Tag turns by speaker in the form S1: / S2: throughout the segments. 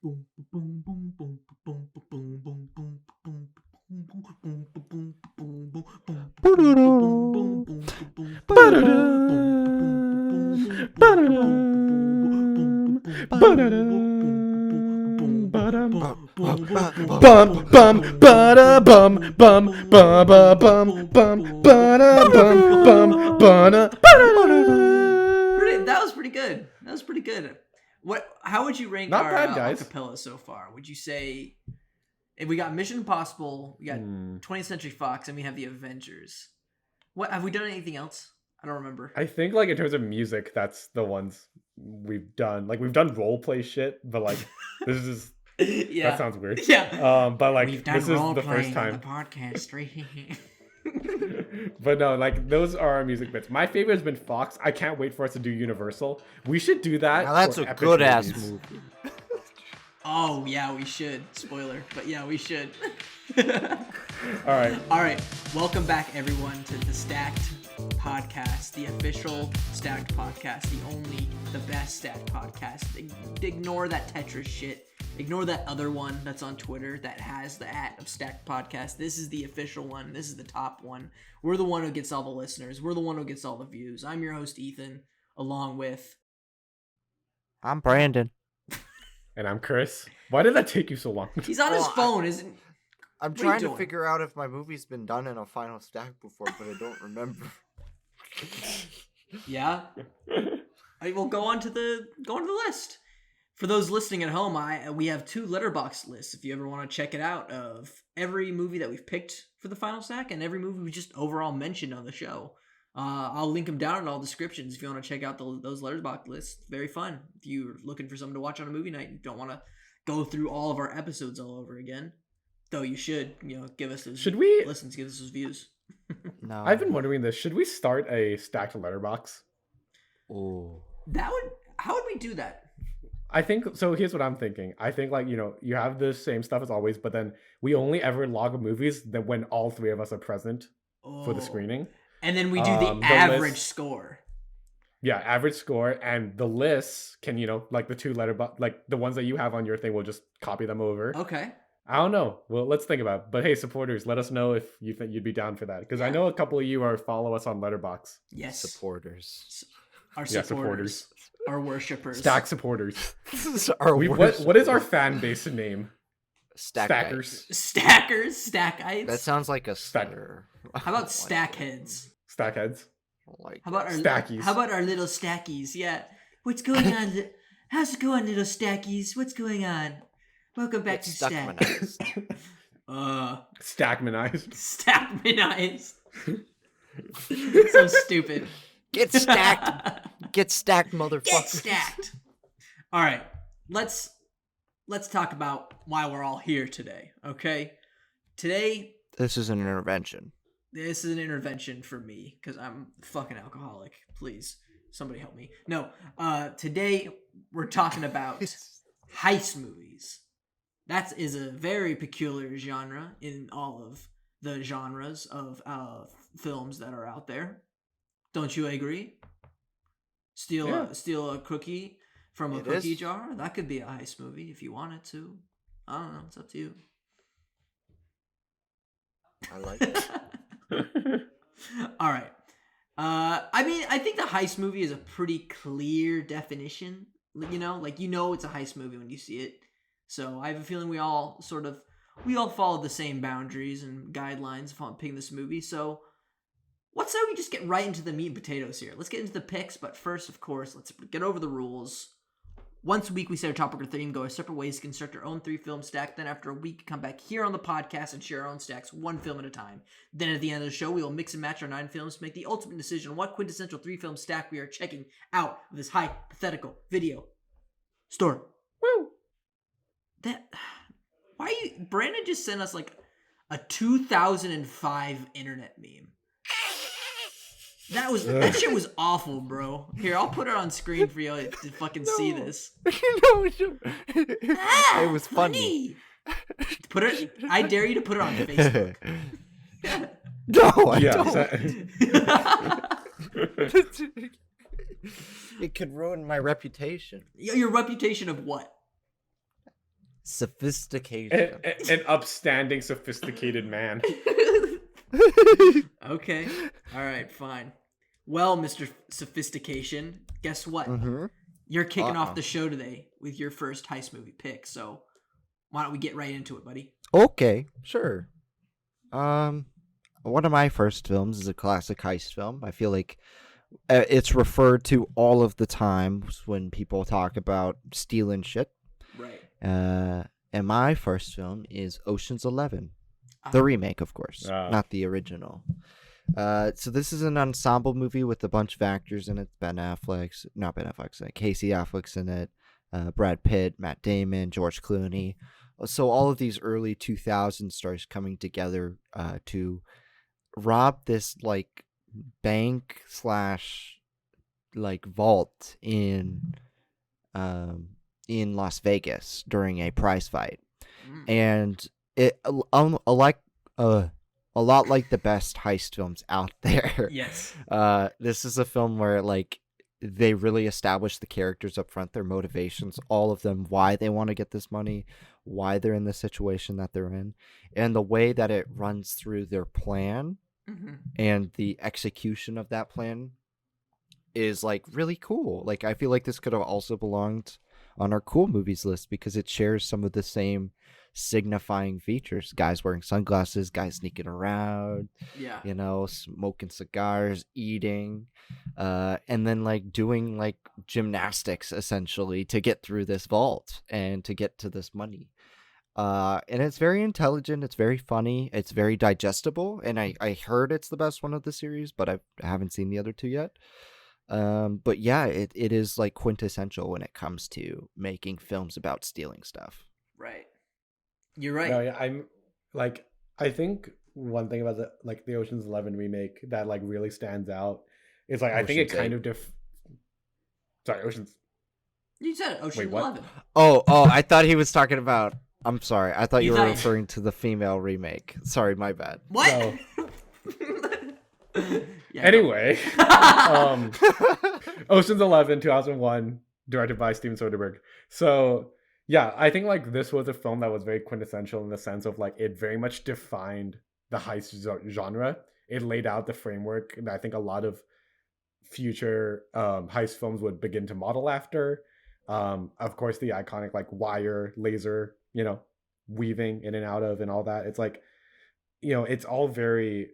S1: That was pretty good. That was pretty good. How would you rank our acapella so far? Would you say if we got Mission Impossible, we got 20th Century Fox, and we have the Avengers? What have we done? Anything else? I don't remember.
S2: I think like in terms of music, that's the ones we've done. Like we've done role play shit, but like this is that sounds weird.
S1: Yeah.
S2: But like this is the first time
S1: on the podcast, right?
S2: But no, like those are our music bits. My favorite has been Fox. I can't wait for us to do Universal. We should do that.
S3: Now that's a good ass movie.
S1: Oh yeah, we should. Spoiler, but yeah, we should.
S2: All right.
S1: Welcome back, everyone, to the Stacked Podcast, the official Stacked Podcast, the best Stacked Podcast. Ignore that Tetris shit. Ignore that other one that's on Twitter that has the @ of Stacked Podcast. This is the official one. This is the top one. We're the one who gets all the listeners. We're the one who gets all the views. I'm your host, Ethan, along with...
S3: I'm Brandon.
S2: And I'm Chris. Why did that take you so long?
S1: He's on his phone, isn't...
S3: I'm trying to figure out if my movie's been done in a final stack before, but I don't remember.
S1: Yeah? We'll go on to the list. For those listening at home, we have 2 letterbox lists if you ever want to check it out, of every movie that we've picked for the final stack and every movie we just overall mentioned on the show. I'll link them down in all descriptions if you want to check out those letterbox lists. Very fun. If you're looking for something to watch on a movie night and don't want to go through all of our episodes all over again, though you should, give us those listens, give us those views.
S3: No.
S2: I've been wondering this. Should we start a stacked letterbox?
S3: Oh.
S1: How would we do that?
S2: I think so. Here's what I'm thinking. I think you have the same stuff as always, but then we only ever log movies that when all 3 of us are present for the screening.
S1: And then we do the average score.
S2: Yeah, average score, and the lists can like the 2 letterbox, like the ones that you have on your thing. We'll just copy them over.
S1: Okay.
S2: I don't know. Well, let's think about it. But hey, supporters, let us know if you think you'd be down for that, because I know a couple of you follow us on Letterboxd.
S1: Yes.
S3: Supporters.
S1: Our supporters. Our worshippers.
S2: Stack supporters.
S3: What
S2: is our fan base name?
S3: Stackers.
S1: Stackers. Stackites.
S3: That sounds like a
S2: stacker.
S1: How about stackheads?
S2: Stackheads.
S3: How about our
S2: stackies?
S1: How about our little stackies? Yeah. What's going on? How's it going, little stackies? What's going on? Welcome back to Stack.
S2: Stackmanized.
S1: Stackmanized. So stupid.
S3: Get stacked. Get stacked, motherfucker.
S1: Get stacked. All right. Let's talk about why we're all here today. Okay. Today.
S3: This is an intervention.
S1: This is an intervention for me because I'm a fucking alcoholic. Please, somebody help me. No. Today we're talking about heist movies. That is a very peculiar genre in all of the genres of films that are out there. Don't you agree? Steal a cookie from a cookie jar? That could be a heist movie if you wanted to. I don't know. It's up to you.
S3: I like it.
S1: All right. I think the heist movie is a pretty clear definition. It's a heist movie when you see it. So I have a feeling we all follow the same boundaries and guidelines on picking this movie. So let's say we just get right into the meat and potatoes here. Let's get into the picks, but first, of course, let's get over the rules. Once a week, we set a topic or theme, go our separate ways to construct our own 3-film stack. Then after a week, come back here on the podcast and share our own stacks, 1 film at a time. Then at the end of the show, we will mix and match our 9 films to make the ultimate decision on what quintessential 3-film stack we are checking out of this hypothetical video store. Woo! Brandon just sent us like a 2005 internet meme. That shit was awful, bro. Here, I'll put it on screen for you to fucking see this.
S3: It was funny.
S1: I dare you to put it on Facebook.
S3: No, I don't. It could ruin my reputation.
S1: Your reputation of what?
S3: Sophistication.
S2: An upstanding, sophisticated man.
S1: Okay. All right, fine. Well, Mr. Sophistication, guess what?
S3: Mm-hmm.
S1: You're kicking off the show today with your first heist movie pick, so why don't we get right into it, buddy?
S3: Okay, sure. One of my first films is a classic heist film. I feel like it's referred to all of the times when people talk about stealing shit.
S1: Right.
S3: And my first film is Ocean's 11. The remake, of course, not the original. So this is an ensemble movie with a bunch of actors in it. Casey Affleck's in it. Brad Pitt, Matt Damon, George Clooney. So all of these early 2000 stars coming together to rob this like bank / like vault in Las Vegas during a prize fight, and it a lot like the best heist films out there.
S1: Yes.
S3: This is a film where like they really establish the characters up front, their motivations, all of them, why they want to get this money, why they're in the situation that they're in, and the way that it runs through their plan and the execution of that plan is like really cool. Like I feel like this could have also belonged on our cool movies list because it shares some of the same signifying features. Guys wearing sunglasses, guys sneaking around, smoking cigars, eating, and then like doing like gymnastics essentially to get through this vault and to get to this money. And it's very intelligent, it's very funny, it's very digestible, and I heard it's the best one of the series, but I haven't seen the other two yet. But yeah, it is like quintessential when it comes to making films about stealing stuff.
S1: Right. You're right.
S2: No, yeah, I'm like, I think one thing about the Ocean's 11 remake that like really stands out is like, I think it kind of sorry, Ocean's.
S1: You said Ocean's 11.
S3: Oh, I thought he was talking about, I'm sorry. I thought you were referring to the female remake. Sorry, my bad.
S1: What?
S2: No. Anyway, Ocean's 11, 2001, directed by Steven Soderbergh. So yeah, I think like this was a film that was very quintessential in the sense of like it very much defined the heist genre. It laid out the framework that I think a lot of future heist films would begin to model after. Of course, the iconic like wire, laser, weaving in and out of and all that. It's like, it's all very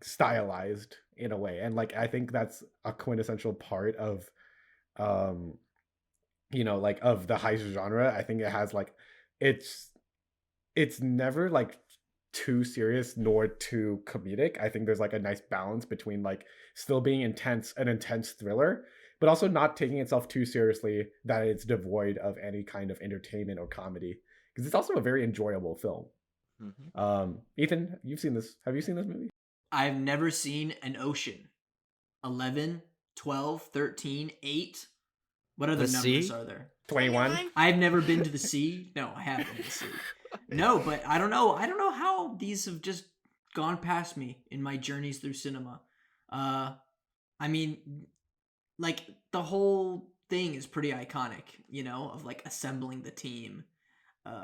S2: stylized in a way, and like I think that's a quintessential part of like of the heist genre. I think it has like it's never like too serious nor too comedic. I think there's like a nice balance between like still being an intense thriller, but also not taking itself too seriously that it's devoid of any kind of entertainment or comedy, because it's also a very enjoyable film. Ethan, you've seen this. Have you seen this movie?
S1: I've never seen an Ocean. 11, 12, 13, 8. What other numbers are there?
S2: 21.
S1: I've never been to the sea. No, I haven't been to the sea. No, but I don't know. I don't know how these have just gone past me in my journeys through cinema. I mean, like the whole thing is pretty iconic, of like assembling the team,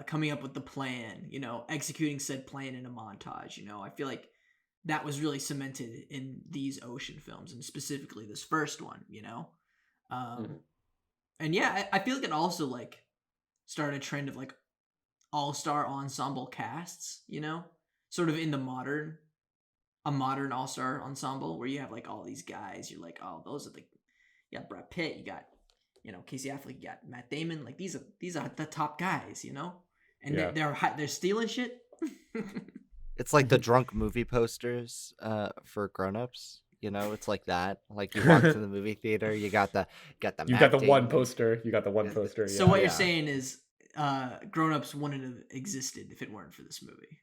S1: coming up with the plan, executing said plan in a montage. I feel like that was really cemented in these Ocean films, and specifically this first one, And yeah, I feel like it also like started a trend of like all-star ensemble casts, sort of in the modern all-star ensemble where you have like all these guys. You're like, oh, those are you got Brad Pitt, you got, Casey Affleck, you got Matt Damon. Like these are the top guys, and they're stealing shit.
S3: It's like the drunk movie posters for grown-ups. It's like that. Like you walk to the movie theater, you got the
S2: one poster. You got the one poster.
S1: So what you're saying is, grown-ups wouldn't have existed if it weren't for this movie.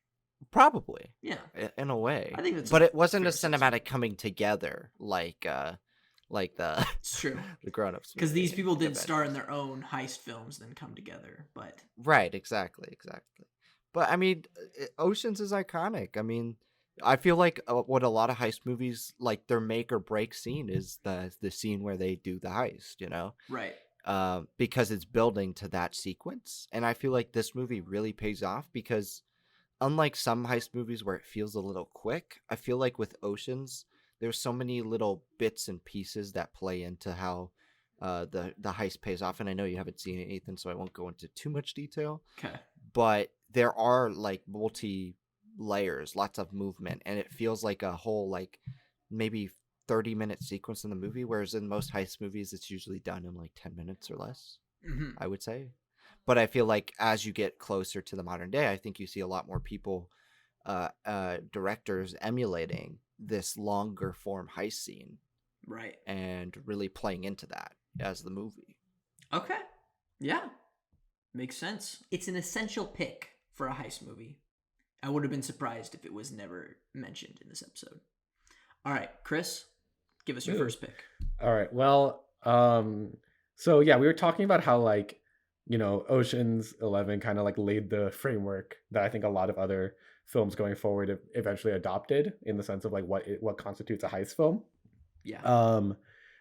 S3: Probably.
S1: Yeah.
S3: In a way.
S1: I think that's.
S3: But it wasn't a cinematic coming together like the.
S1: It's true.
S3: The grown-ups.
S1: Because these people didn't star in their own heist films, then come together. But.
S3: Right. Exactly. But I mean, Oceans is iconic. I mean, I feel like what a lot of heist movies, like their make or break scene is the scene where they do the heist,
S1: Right.
S3: because it's building to that sequence. And I feel like this movie really pays off because unlike some heist movies where it feels a little quick, I feel like with Oceans, there's so many little bits and pieces that play into how the heist pays off. And I know you haven't seen it, Ethan, so I won't go into too much detail.
S1: Okay.
S3: But there are like multi layers, lots of movement, and it feels like a whole like maybe 30-minute sequence in the movie, whereas in most heist movies it's usually done in like 10 minutes or less, I would say. But I feel like as you get closer to the modern day, I think you see a lot more people, directors emulating this longer form heist scene,
S1: Right.
S3: and really playing into that as the movie.
S1: Okay. Yeah. Makes sense. It's an essential pick for a heist movie. I would have been surprised if it was never mentioned in this episode. All right, Chris, give us your first pick.
S2: All right. Well, so yeah, we were talking about how like, Ocean's 11 kind of like laid the framework that I think a lot of other films going forward eventually adopted, in the sense of like what constitutes a heist film.
S1: Yeah.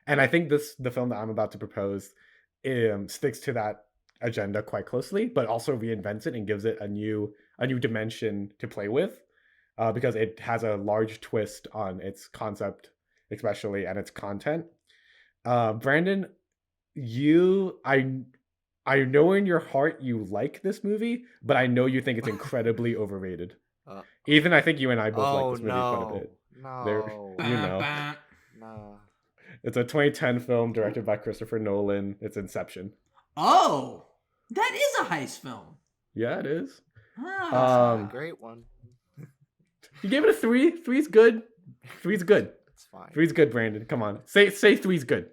S2: And I think the film that I'm about to propose sticks to that agenda quite closely, but also reinvents it and gives it a new dimension to play with, because it has a large twist on its concept, especially, and its content. Brandon, I know in your heart you like this movie, but I know you think it's incredibly overrated. Ethan, I think you and I both like this movie quite a bit.
S3: No. No.
S2: It's a 2010 film directed by Christopher Nolan. It's Inception.
S1: Oh, that is a heist film.
S2: Yeah, it is.
S3: A great one.
S2: You gave it a 3. 3's good. 3's good.
S3: It's fine.
S2: 3's good, Brandon. Come on. Say 3's good.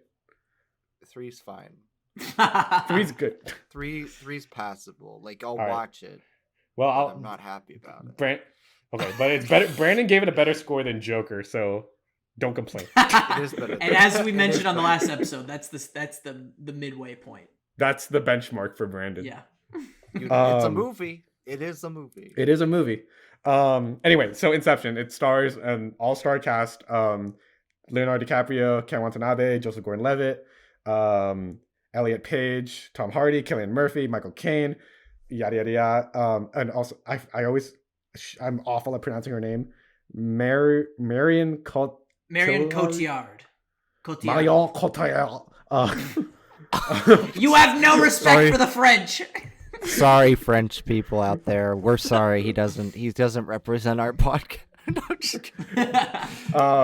S3: 3's fine.
S2: 3's good.
S3: 3's passable. Like, I'll
S2: right.
S3: watch it.
S2: Well,
S3: I'm not happy about it.
S2: Okay, but it's better. Brandon gave it a better score than Joker, so don't complain.
S3: It is better.
S1: And as we mentioned on the last episode, that's the midway point.
S2: That's the benchmark for Brandon.
S1: Yeah.
S3: It's a movie. It is a movie.
S2: It is a movie. Anyway, so Inception. It stars an all-star cast. Leonardo DiCaprio, Ken Watanabe, Joseph Gordon-Levitt, Elliot Page, Tom Hardy, Cillian Murphy, Michael Caine, yada yada yada. And also, I'm awful at pronouncing her name. Marion Cotillard.
S1: Marion Cotillard.
S2: Marion Cotillard.
S1: You have no respect for the French.
S3: Sorry, French people out there. We're sorry. He doesn't represent our podcast. No, I'm just kidding.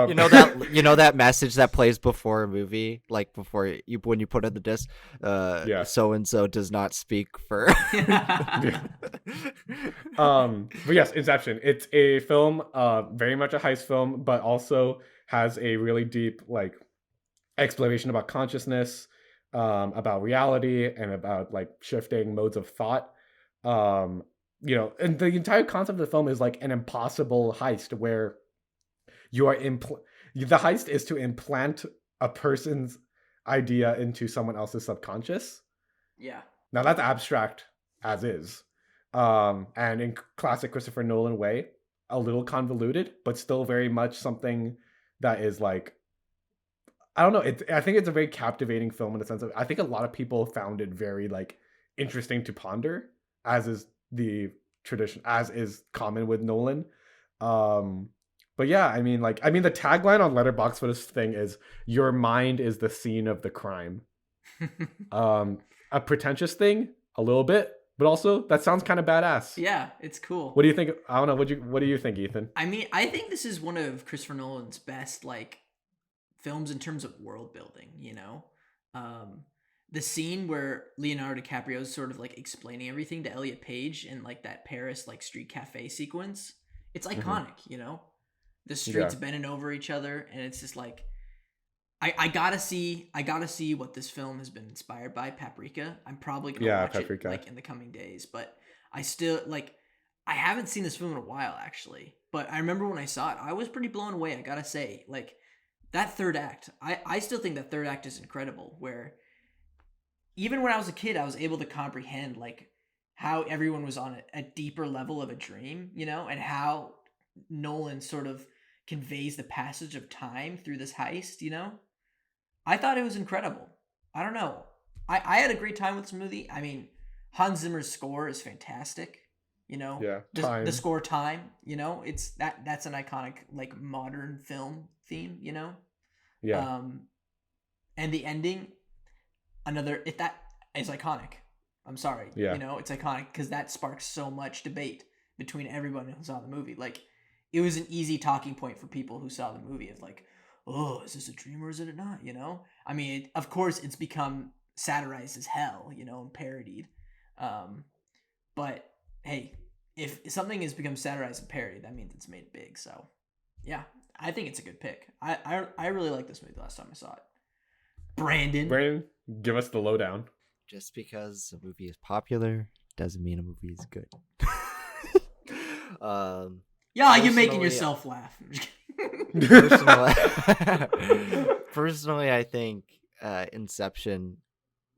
S3: You know that message that plays before a movie, like before when you put in the disc, so and so does not speak for.
S2: But yes, Inception. It's a film, very much a heist film, but also has a really deep like exploration about consciousness, about reality, and about like shifting modes of thought. And the entire concept of the film is like an impossible heist where you are the heist is to implant a person's idea into someone else's subconscious.
S1: Yeah.
S2: Now that's abstract as is. And in classic Christopher Nolan way, a little convoluted, but still very much something that is like, I don't know. I think it's a very captivating film in the sense of, I think a lot of people found it very like interesting to ponder, as is the tradition, as is common with Nolan. But yeah, I mean the tagline on Letterboxd for this thing is "Your mind is the scene of the crime." A pretentious thing, a little bit, but also that sounds kind of badass.
S1: Yeah, it's cool.
S2: What do you think? I don't know. What do you think, Ethan?
S1: I mean, I think this is one of Christopher Nolan's best like films in terms of world building. The scene where Leonardo DiCaprio is sort of like explaining everything to Elliot Page in like that Paris like street cafe sequence, it's iconic. The streets bending over each other, and it's just like, I gotta see what this film has been inspired by. Paprika. I'm probably gonna watch it like in the coming days, but I still like, I haven't seen this film in a while actually, but I remember when I saw it, I was pretty blown away. I gotta say, like that third act, I still think that third act is incredible, where even when I was a kid, I was able to comprehend like how everyone was on a deeper level of a dream, and how Nolan sort of conveys the passage of time through this heist, I thought it was incredible. I don't know. I had a great time with this movie. I mean, Hans Zimmer's score is fantastic. You know,
S2: Yeah,
S1: the
S2: time.
S1: score time. You know, it's that's an iconic like modern film theme. You know,
S2: Yeah,
S1: um, and the ending, if that is iconic. I'm sorry,
S2: yeah,
S1: you know, it's iconic because that sparks so much debate between everyone who saw the movie. Like, it was an easy talking point for people who saw the movie of like, oh, is this a dream or is it not? You know, I mean, of course, it's become satirized as hell, you know, and parodied. Um, but hey, if something has become satirized and parodied, that means it's made big. So, yeah, I think it's a good pick. I really liked this movie the last time I saw it.
S2: Brandon, give us the lowdown.
S3: Just because a movie is popular doesn't mean a movie is good.
S1: Yeah, you're making
S3: Personally,
S1: yourself laugh.
S3: personally, I think Inception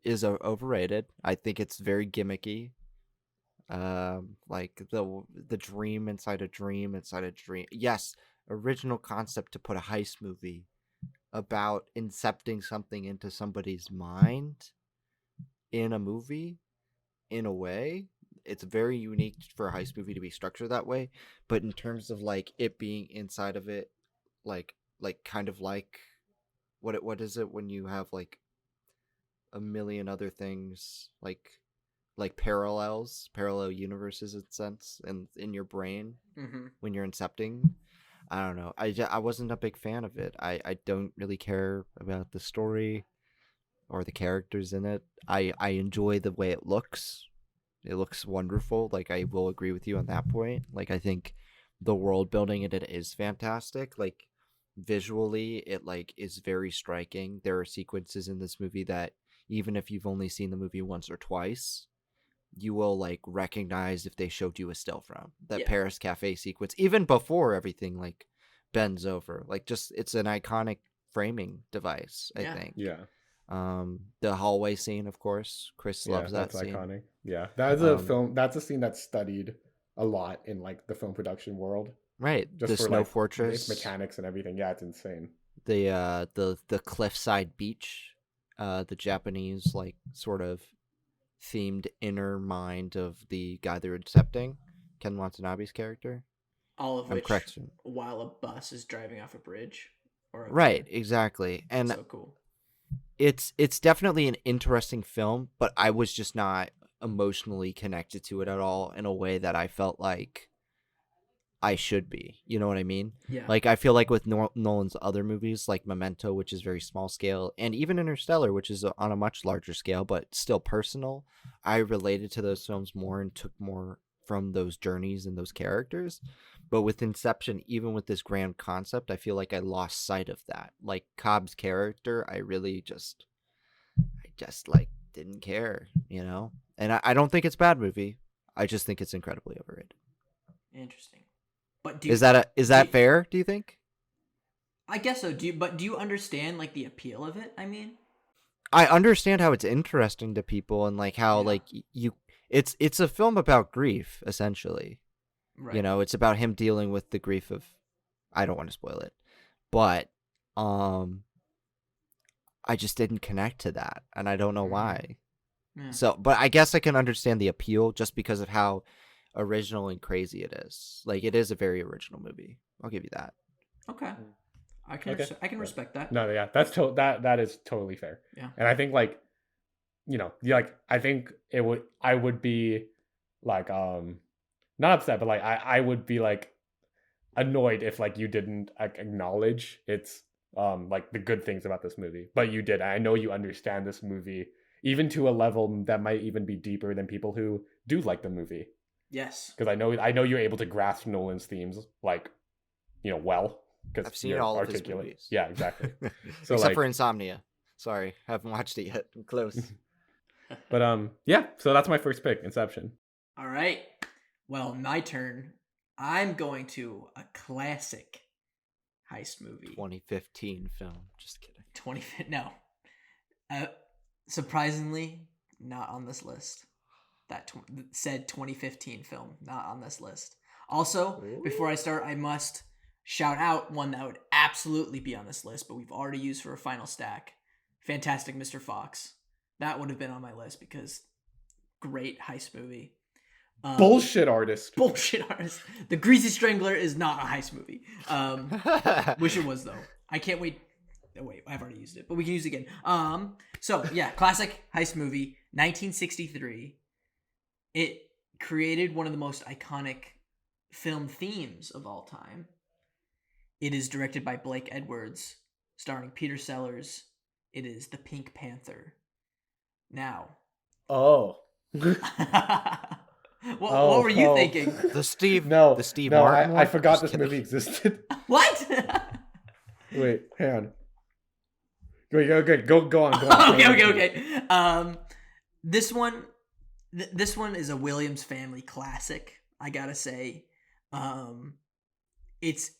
S3: is overrated. I think it's very gimmicky. Like the dream inside a dream inside a dream. Yes, original concept to put a heist movie about incepting something into somebody's mind in a movie. In a way, it's very unique for a heist movie to be structured that way. But in terms of like it being inside of it, like kind of like what is it when you have like a million other things like parallel universes in sense and in your brain when you're incepting. I don't know. I wasn't a big fan of it. I don't really care about the story or the characters in it. I enjoy the way it looks. It looks wonderful. Like, I will agree with you on that point. Like, I think the world building in it is fantastic. Like, visually, it like is very striking. There are sequences in this movie that even if you've only seen the movie once or twice, you will like recognize if they showed you a still from that
S1: Yeah.
S3: Paris Cafe sequence, even before everything like bends over. Like, just it's an iconic framing device, I
S1: Yeah.
S3: think.
S2: Yeah,
S3: The hallway scene, of course. Chris
S2: yeah,
S3: loves that
S2: that's
S3: scene.
S2: iconic. Yeah, that's a film. That's a scene that's studied a lot in like the film production world,
S3: Right,
S2: just
S3: the
S2: for
S3: snow
S2: like its
S3: fortress,
S2: mechanics and everything. Yeah, it's insane.
S3: the cliffside beach, the Japanese like sort of themed inner mind of the guy they're incepting, Ken Watanabe's character.
S1: All of
S3: I'm
S1: which
S3: correct.
S1: while a bus is driving off a bridge or a
S3: Right,
S1: van.
S3: exactly. And
S1: So cool.
S3: it's definitely an interesting film, but I was just not emotionally connected to it at all in a way that I felt like I should be. You know what I mean?
S1: Yeah.
S3: Like, I feel like with Nolan's other movies, like Memento, which is very small scale, and even Interstellar, which is on a much larger scale, but still personal, I related to those films more and took more from those journeys and those characters. But with Inception, even with this grand concept, I feel like I lost sight of that. Like, Cobb's character, I just like didn't care, you know? And I don't think it's a bad movie. I just think it's incredibly overrated.
S1: Interesting. But
S3: Is that fair, do you think?
S1: I guess so. Do you understand like the appeal of it? I mean,
S3: I understand how it's interesting to people and like how
S1: Yeah.
S3: like it's a film about grief essentially.
S1: right.
S3: You know, it's about him dealing with the grief of, I don't want to spoil it. But I just didn't connect to that and I don't know why.
S1: Yeah.
S3: So, but I guess I can understand the appeal just because of how original and crazy it is. Like, it is a very original movie. I'll give you that.
S1: Okay. I can
S2: Okay.
S1: I can respect that.
S2: No, yeah, that is totally fair.
S1: Yeah.
S2: And I think like, like I think I would be like not upset, but like I would be like annoyed if like you didn't like acknowledge its like the good things about this movie. But you did. I know you understand this movie even to a level that might even be deeper than people who do like the movie.
S1: Yes.
S2: Because I know you're able to grasp Nolan's themes like, well. Because
S3: I've seen
S2: you're
S3: all of his
S2: articulate.
S3: movies.
S2: Yeah, exactly. So
S3: Except
S2: like,
S3: for Insomnia. Sorry, haven't watched it yet. I'm close.
S2: but yeah. So that's my first pick, Inception.
S1: All right. Well, my turn. I'm going to a classic heist movie.
S3: 2015 film. Just kidding.
S1: 20 no. Surprisingly, not on this list. That said 2015 film, not on this list. Also, before I start, I must shout out one that would absolutely be on this list, but we've already used for a final stack. Fantastic Mr. Fox. that would have been on my list because great heist movie.
S2: Bullshit artist.
S1: Bullshit artist. The Greasy Strangler is not a heist movie. Wish it was though. I can't wait. Oh, wait, I've already used it, but we can use it again. So yeah, classic heist movie, 1963. It created one of the most iconic film themes of all time. It is directed by Blake Edwards, starring Peter Sellers. It is The Pink Panther. Now.
S2: Oh.
S1: What were you thinking?
S3: The Steve
S2: No,
S3: Martin
S2: I forgot this movie existed.
S1: What?
S2: Wait, hang on. Wait, go on.
S1: Okay. This one is a Williams family classic. I gotta say, it's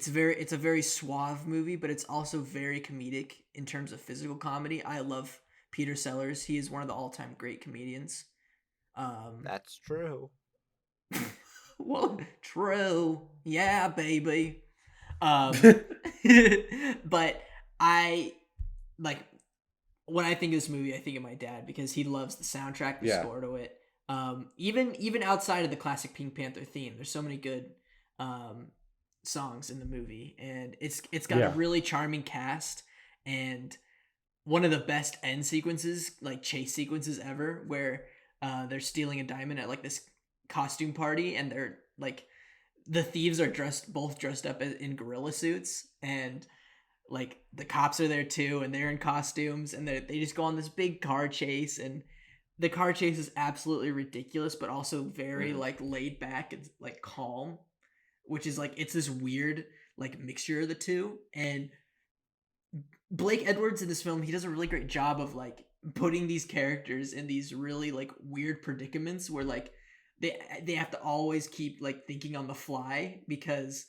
S1: a very suave movie, but it's also very comedic in terms of physical comedy. I love Peter Sellers. He is one of the all-time great comedians.
S3: That's true.
S1: Well, true. Yeah, baby. But I like when I think of this movie, I think of my dad because he loves the soundtrack, the score to it. Even outside of the classic Pink Panther theme, there's so many good songs in the movie, and it's got a really charming cast and one of the best end sequences, like chase sequences ever, where they're stealing a diamond at like this costume party, and they're like the thieves are both dressed up in gorilla suits, and like the cops are there too, and they're in costumes, and they just go on this big car chase, and the car chase is absolutely ridiculous, but also very like laid back and like calm, which is like it's this weird like mixture of the two. And Blake Edwards in this film, he does a really great job of like putting these characters in these really like weird predicaments where like they have to always keep like thinking on the fly because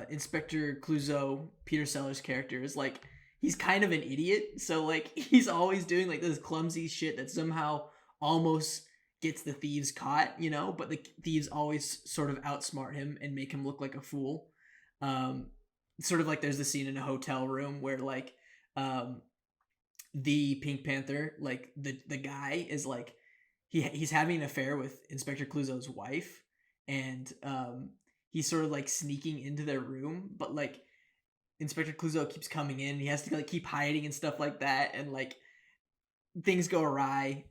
S1: Inspector Clouseau, Peter Sellers' character, is like he's kind of an idiot, so like he's always doing like this clumsy shit that somehow almost gets the thieves caught, you know, but the thieves always sort of outsmart him and make him look like a fool. Sort of like there's the scene in a hotel room where like the Pink Panther, like the guy is like he's having an affair with Inspector Clouseau's wife, and he's sort of like sneaking into their room, but like Inspector Clouseau keeps coming in, and he has to like keep hiding and stuff like that, and like things go awry.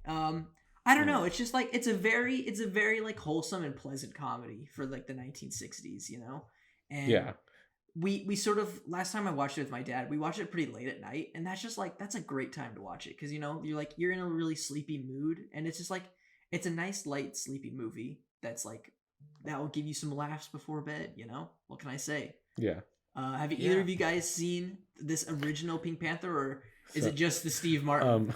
S1: I don't know. It's just like it's a very like wholesome and pleasant comedy for like the 1960s, you know. And we sort of last time I watched it with my dad, we watched it pretty late at night, and that's just like that's a great time to watch it because you know you're in a really sleepy mood, and it's just like it's a nice light sleepy movie that's like that will give you some laughs before bed. You know, what can I say?
S2: Yeah.
S1: Have either of you guys seen this original Pink Panther, or is it just the Steve Martin?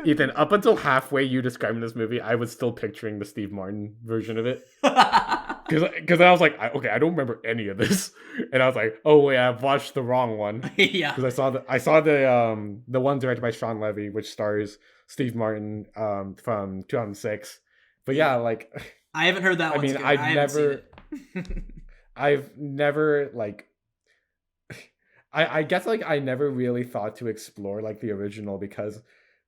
S2: Ethan, up until halfway you describing this movie, I was still picturing the Steve Martin version of it. Because I was like, I don't remember any of this, and I was like, oh wait, I've watched the wrong one.
S1: Yeah,
S2: because I saw the one directed by Sean Levy, which stars Steve Martin from 2006. But yeah, like
S1: I haven't heard that.
S2: I've never like. I guess like I never really thought to explore like the original because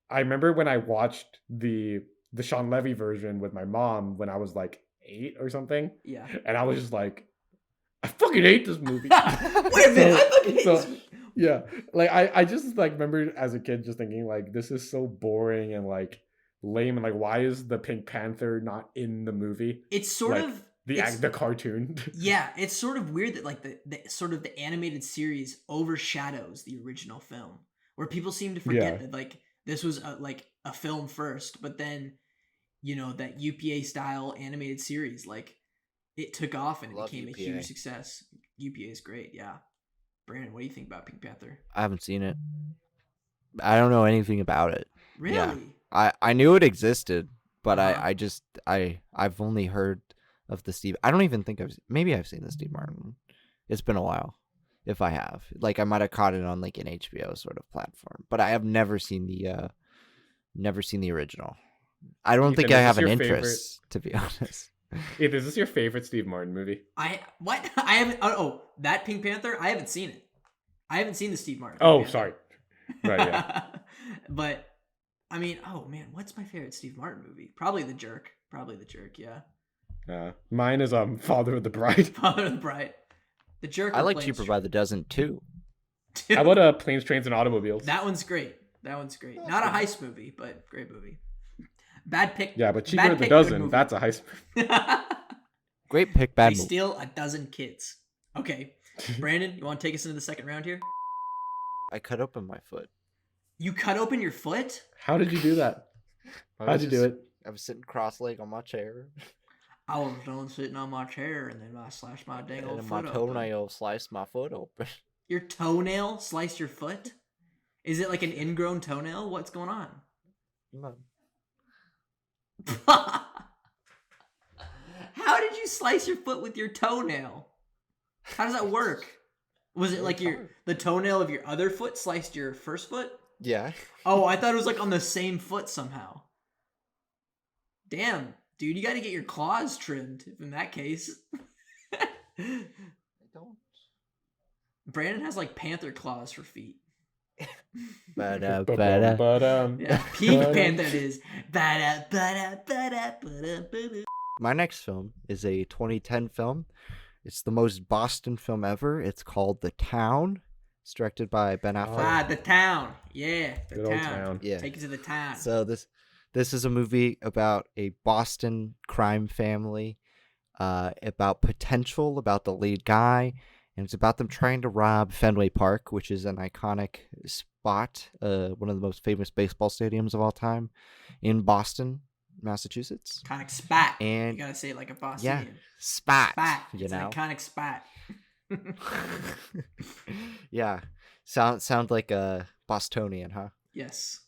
S2: I remember when I watched the Sean Levy version with my mom when I was like 8 or something.
S1: Yeah.
S2: And I was just like, I fucking hate this movie.
S1: Wait a minute, I fucking hate this movie.
S2: Yeah. Like I just like remember as a kid just thinking like this is so boring and like lame, and like why is the Pink Panther not in the movie?
S1: It's sort
S2: like,
S1: of
S2: the cartoon.
S1: Yeah, it's sort of weird that like the sort of the animated series overshadows the original film, where people seem to forget that like this was a film first, but then you know that UPA style animated series like it took off and it became a huge success. UPA is great, yeah. Brandon, what do you think about Pink Panther?
S3: I haven't seen it. I don't know anything about it.
S1: Really?
S3: Yeah. I knew it existed, but I've only heard of the Steve. I don't even think maybe I've seen the Steve Martin. It's been a while. If I have, like, I might have caught it on like an HBO sort of platform, but I have never seen the original. I don't think I have an interest, to be honest.
S2: Is this your favorite Steve Martin movie?
S1: I haven't. Oh, that Pink Panther. I haven't seen it. I haven't seen the Steve Martin.
S2: Oh,
S1: Panther.
S2: sorry. Right, yeah.
S1: But I mean, oh man, what's my favorite Steve Martin movie? Probably The Jerk. Probably The Jerk. Yeah.
S2: Mine is Father of the Bride.
S1: Father of the Bride. The Jerk.
S3: I
S1: or
S3: like
S1: Planes,
S3: Cheaper by the Dozen too.
S2: How about Planes, Trains, and Automobiles?
S1: That one's great. Not a heist movie, but great movie. Bad pick.
S2: Yeah, but Cheaper
S1: bad
S2: by the
S1: pick, good
S2: Dozen,
S1: movie.
S2: that's a heist movie.
S3: Great pick, bad
S1: They
S3: movie.
S1: steal a dozen kids. Okay, Brandon, you want to take us into the second round here?
S3: I cut open my foot.
S1: You cut open your foot?
S2: How did you do that? How'd you do it?
S3: I was sitting cross-legged on my chair.
S1: I was done sitting on my chair, and then I slashed my dang old
S3: And
S1: foot
S3: my
S1: open.
S3: toenail sliced my foot open.
S1: Your toenail sliced your foot? Is it like an ingrown toenail? What's going on?
S3: No.
S1: How did you slice your foot with your toenail? How does that work? Was it like the toenail of your other foot sliced your first foot?
S3: Yeah.
S1: Oh, I thought it was like on the same foot somehow. Damn, dude, you got to get your claws trimmed in that case.
S3: I don't.
S1: Brandon has like panther claws for feet.
S3: Ba-da.
S1: Yeah, peak panther it is.
S3: My next film is a 2010 film. It's the most Boston film ever. It's called The Town. It's directed by Ben Affleck.
S1: The Town. Yeah, the
S2: Good old
S1: town.
S2: Town.
S3: Yeah.
S1: Take it to the town.
S3: So this is a movie about a Boston crime family, about potential, about the lead guy, and it's about them trying to rob Fenway Park, which is an iconic spot, one of the most famous baseball stadiums of all time, in Boston, Massachusetts.
S1: Iconic spot.
S3: And
S1: you gotta say it like a Bostonian.
S3: yeah, spot.
S1: Spot.
S3: You
S1: It's
S3: know.
S1: an iconic spot.
S3: Yeah, sound like a Bostonian, huh?
S1: Yes.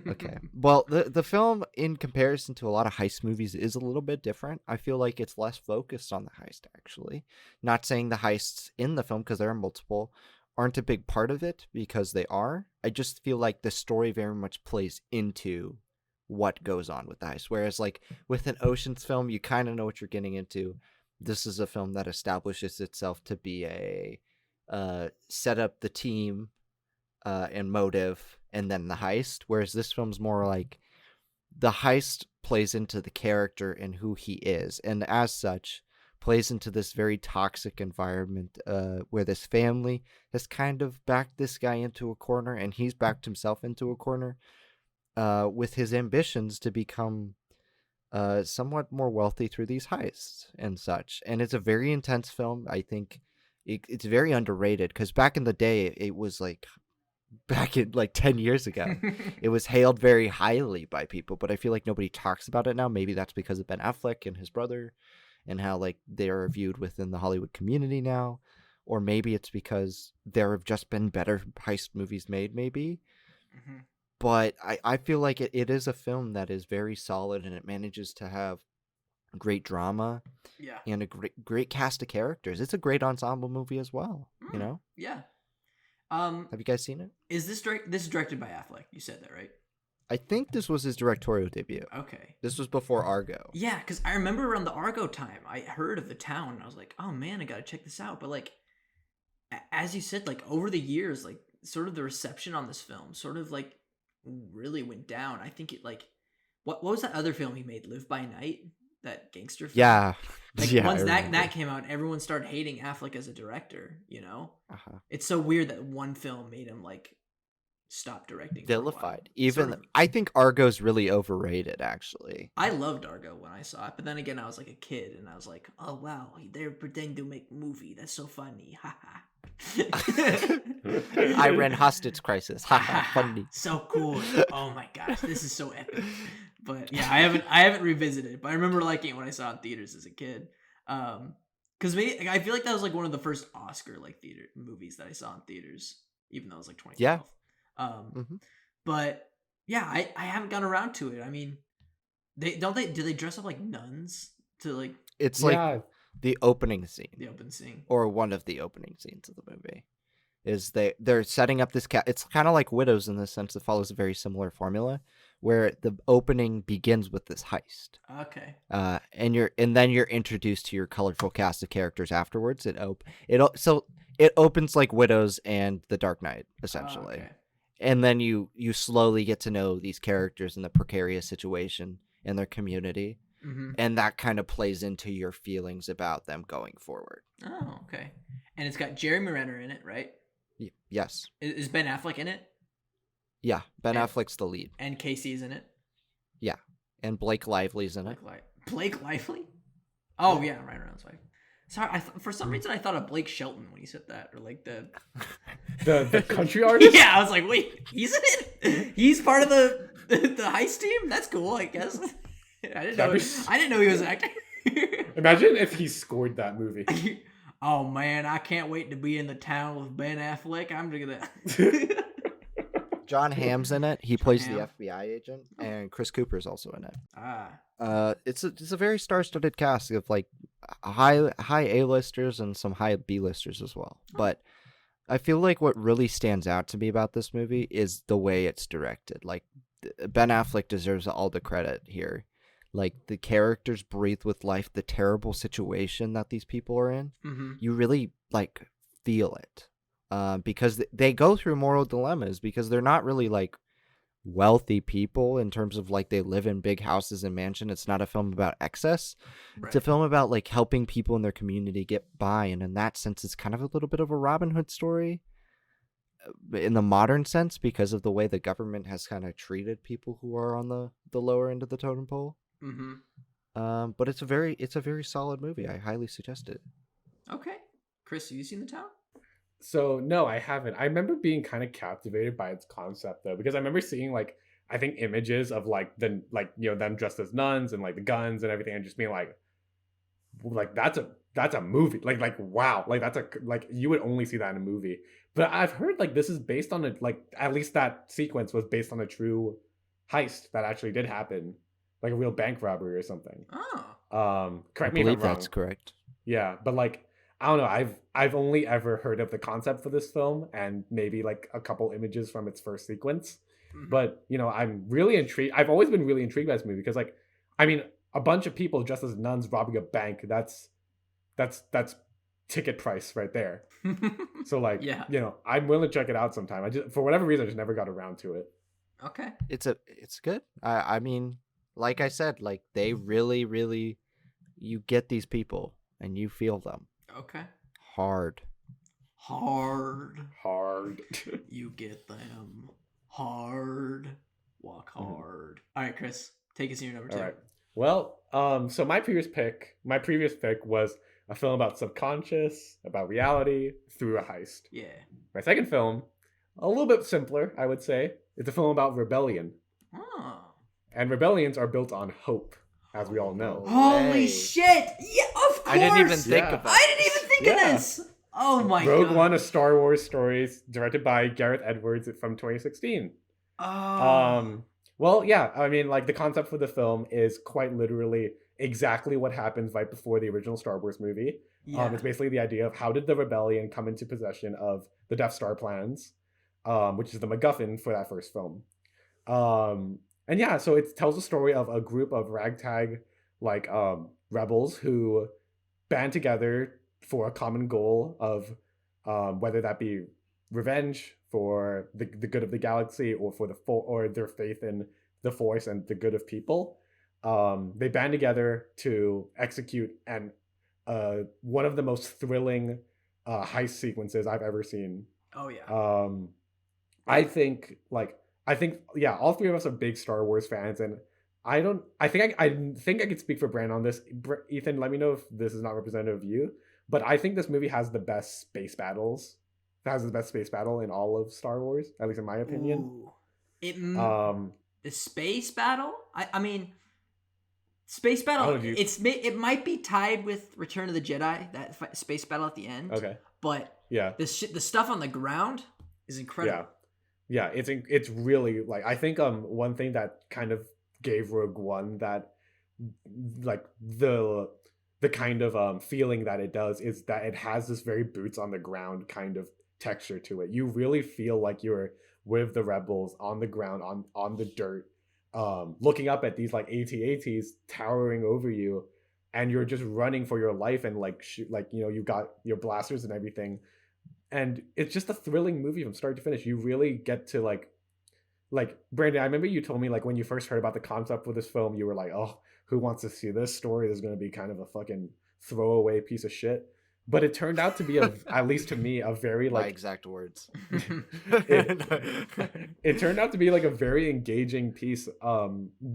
S3: Okay. Well, the film, in comparison to a lot of heist movies, is a little bit different. I feel like it's less focused on the heist, actually. Not saying the heists in the film, because there are multiple, aren't a big part of it, because they are. I just feel like the story very much plays into what goes on with the heist. Whereas, like, with an Ocean's film, you kind of know what you're getting into. This is a film that establishes itself to be a set up the team and motive, and then the heist, whereas this film's more like the heist plays into the character and who he is, and as such plays into this very toxic environment where this family has kind of backed this guy into a corner, and he's backed himself into a corner with his ambitions to become somewhat more wealthy through these heists and such. And it's a very intense film. I think it's very underrated, because back in the day, it was like back in like 10 years ago, it was hailed very highly by people, but I feel like nobody talks about it now. Maybe that's because of Ben Affleck and his brother and how like they're viewed within the Hollywood community now, or maybe it's because there have just been better heist movies made, maybe.
S1: Mm-hmm.
S3: But I feel like it is a film that is very solid, and it manages to have great drama
S1: Yeah.
S3: and a great cast of characters. It's a great ensemble movie as well, you know?
S1: Yeah.
S3: Have you guys seen it?
S1: Is this this is directed by Affleck? You said that, right?
S3: I think this was his directorial debut.
S1: Okay.
S3: This was before Argo.
S1: Yeah, because I remember around the Argo time, I heard of The Town, and I was like, oh man, I gotta check this out. But like, as you said, like over the years, like sort of the reception on this film sort of like really went down. I think it like, what was that other film he made, Live by Night? That gangster film?
S3: Yeah.
S1: Like
S3: yeah,
S1: once
S3: I
S1: that
S3: remember.
S1: came out, everyone started hating Affleck as a director, you know?
S3: Uh-huh.
S1: It's so weird that one film made him like stop directing. For a while.
S3: Vilified. Even
S1: Sort of.
S3: I think Argo's really overrated, actually.
S1: I loved Argo when I saw it, but then again, I was like a kid, and I was like, "Oh wow, they're pretending to make a movie. That's so funny, haha."
S3: I ran Hostage Crisis. Haha, funny.
S1: So cool. Oh my gosh, this is so epic. But yeah, I haven't revisited it, but I remember liking it when I saw it in theaters as a kid. Because maybe I feel like that was like one of the first Oscar like theater movies that I saw in theaters, even though it was like 2012.
S3: Yeah.
S1: But yeah, I haven't gone around to it. I mean, do they dress up like nuns to like
S3: It's like
S2: Yeah.
S3: the opening scene,
S1: the open scene?
S3: or one of the opening scenes of the movie, is they're setting up this It's kind of like Widows in the sense it follows a very similar formula, where the opening begins with this heist.
S1: Okay.
S3: And then you're introduced to your colorful cast of characters afterwards. So it opens like Widows and The Dark Knight, essentially.
S1: Okay.
S3: and then you slowly get to know these characters in the precarious situation in their community, and that kind of plays into your feelings about them going forward.
S1: Oh, okay. And it's got Jeremy Renner in it, right?
S3: Yes.
S1: Is Ben Affleck in it?
S3: Yeah, Ben Affleck's the lead.
S1: And Casey's in it?
S3: Yeah, and Blake Lively's in it.
S1: Blake Lively? Oh, yeah, Ryan Reynolds' wife. Sorry, for some reason I thought of Blake Shelton when you said that, or like the
S2: the country artist.
S1: Yeah, I was like, wait, he's in it. He's part of the heist team. That's cool, I guess. I didn't know he was an actor.
S2: Imagine if he scored that movie.
S1: Oh man, I can't wait to be in the town with Ben Affleck. I'm gonna.
S3: John Hamm's in it. He plays the FBI agent, and Chris Cooper's also in it. It's a very star-studded cast of like high A-listers and some high B-listers as well. But I feel like what really stands out to me about this movie is the way it's directed. Like Ben Affleck deserves all the credit here. Like the characters breathe with life. The terrible situation that these people are in, you really like feel it. Because they go through moral dilemmas because they're not really like wealthy people in terms of like they live in big houses and mansion. It's not a film about excess. Right. It's a film about like helping people in their community get by. And in that sense, it's kind of a little bit of a Robin Hood story in the modern sense because of the way the government has kind of treated people who are on the lower end of the totem pole. But it's a very solid movie. I highly suggest it.
S1: Okay. Chris, have you seen The Town?
S2: So no, I haven't. I remember being kind of captivated by its concept though, because I remember seeing like I think images of like them dressed as nuns and like the guns and everything, and just being like that's a movie. Like wow, like that's like you would only see that in a movie. But I've heard like this is based on at least that sequence was based on a true heist that actually did happen, like a real bank robbery or something.
S1: Oh.
S2: Correct me if I'm wrong.
S3: That's correct.
S2: Yeah, but like. I don't know. I've only ever heard of the concept for this film and maybe like a couple images from its first sequence. But, I'm really intrigued. I've always been really intrigued by this movie because like, I mean, a bunch of people dressed as nuns robbing a bank, that's ticket price right there. So like, yeah. I'm willing to check it out sometime. I just, for whatever reason, I just never got around to it.
S1: Okay.
S3: It's good. I mean, like I said, like they really, really, you get these people and you feel them.
S1: Okay.
S3: Hard.
S1: You get them hard. Walk hard. All right, Chris, take us to your number 2.
S2: All right. Well, so my previous pick was a film about subconscious, about reality through a heist.
S1: Yeah.
S2: My second film, a little bit simpler, I would say. It's a film about rebellion.
S1: Oh.
S2: And rebellions are built on hope, as we all know.
S1: Holy shit! Yeah, of course!
S3: I didn't even think of that.
S1: I didn't even think of this! Oh my god.
S2: Rogue One, a Star Wars story, directed by Gareth Edwards from 2016.
S1: Oh.
S2: Well, yeah, I mean, like, the concept for the film is quite literally exactly what happens right before the original Star Wars movie. Yeah. It's basically the idea of how did the rebellion come into possession of the Death Star plans, which is the MacGuffin for that first film. And yeah, so it tells the story of a group of ragtag, like, rebels who band together for a common goal of whether that be revenge for the good of the galaxy or for or their faith in the Force and the good of people. They band together to execute one of the most thrilling heist sequences I've ever seen.
S1: Oh yeah.
S2: I think yeah, all three of us are big Star Wars fans, and I think I could speak for Brand on this. Ethan, let me know if this is not representative of you, but I think this movie has the best space battles. It has the best space battle in all of Star Wars, at least in my opinion.
S1: Ooh. The space battle? I mean, space battle. It might be tied with Return of the Jedi, that space battle at the end.
S2: Okay.
S1: But
S2: yeah,
S1: the stuff on the ground is incredible.
S2: Yeah, it's really, like, I think one thing that kind of gave Rogue One that, like, the kind of feeling that it does is that it has this very boots on the ground kind of texture to it. You really feel like you're with the rebels on the ground, on the dirt, looking up at these like AT-ATs towering over you, and you're just running for your life and like you got your blasters and everything. And it's just a thrilling movie from start to finish. You really get to like like Brandon, I remember you told me like when you first heard about the concept for this film, you were like, "Oh, who wants to see this story? This is going to be kind of a fucking throwaway piece of shit." But it turned out to be at least to me, a very
S3: My
S2: like
S3: exact words.
S2: it it turned out to be like a very engaging piece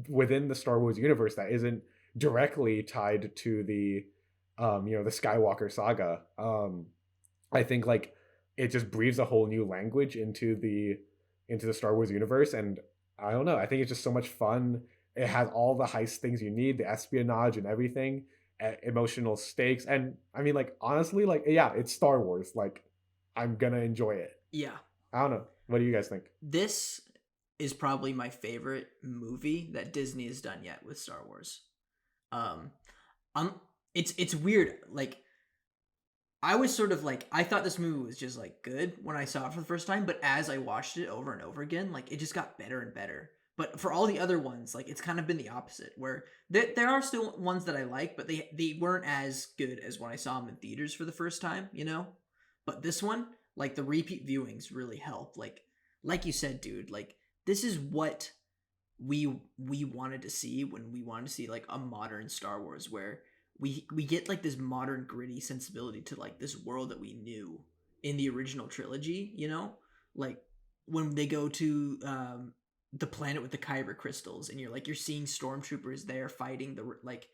S2: within the Star Wars universe that isn't directly tied to the the Skywalker saga. I think like it just breathes a whole new language into the Star Wars universe, and I don't know, I think it's just so much fun. It has all the heist things you need, the espionage and everything, emotional stakes, and I mean like honestly like yeah, it's Star Wars. Like I'm gonna enjoy it.
S1: Yeah.
S2: I don't know. What do you guys think?
S1: This is probably my favorite movie that Disney has done yet with Star Wars. Um, it's weird. Like I was sort of like I thought this movie was just like good when I saw it for the first time, but as I watched it over and over again, like it just got better and better. But for all the other ones, like it's kind of been the opposite, where there are still ones that I like, but they weren't as good as when I saw them in theaters for the first time, you know. But this one, like the repeat viewings, really help. Like you said, dude, like this is what we wanted to see when we wanted to see like a modern Star Wars, where we get like this modern gritty sensibility to like this world that we knew in the original trilogy, you know, like when they go to the planet with the kyber crystals, and you're seeing stormtroopers there fighting like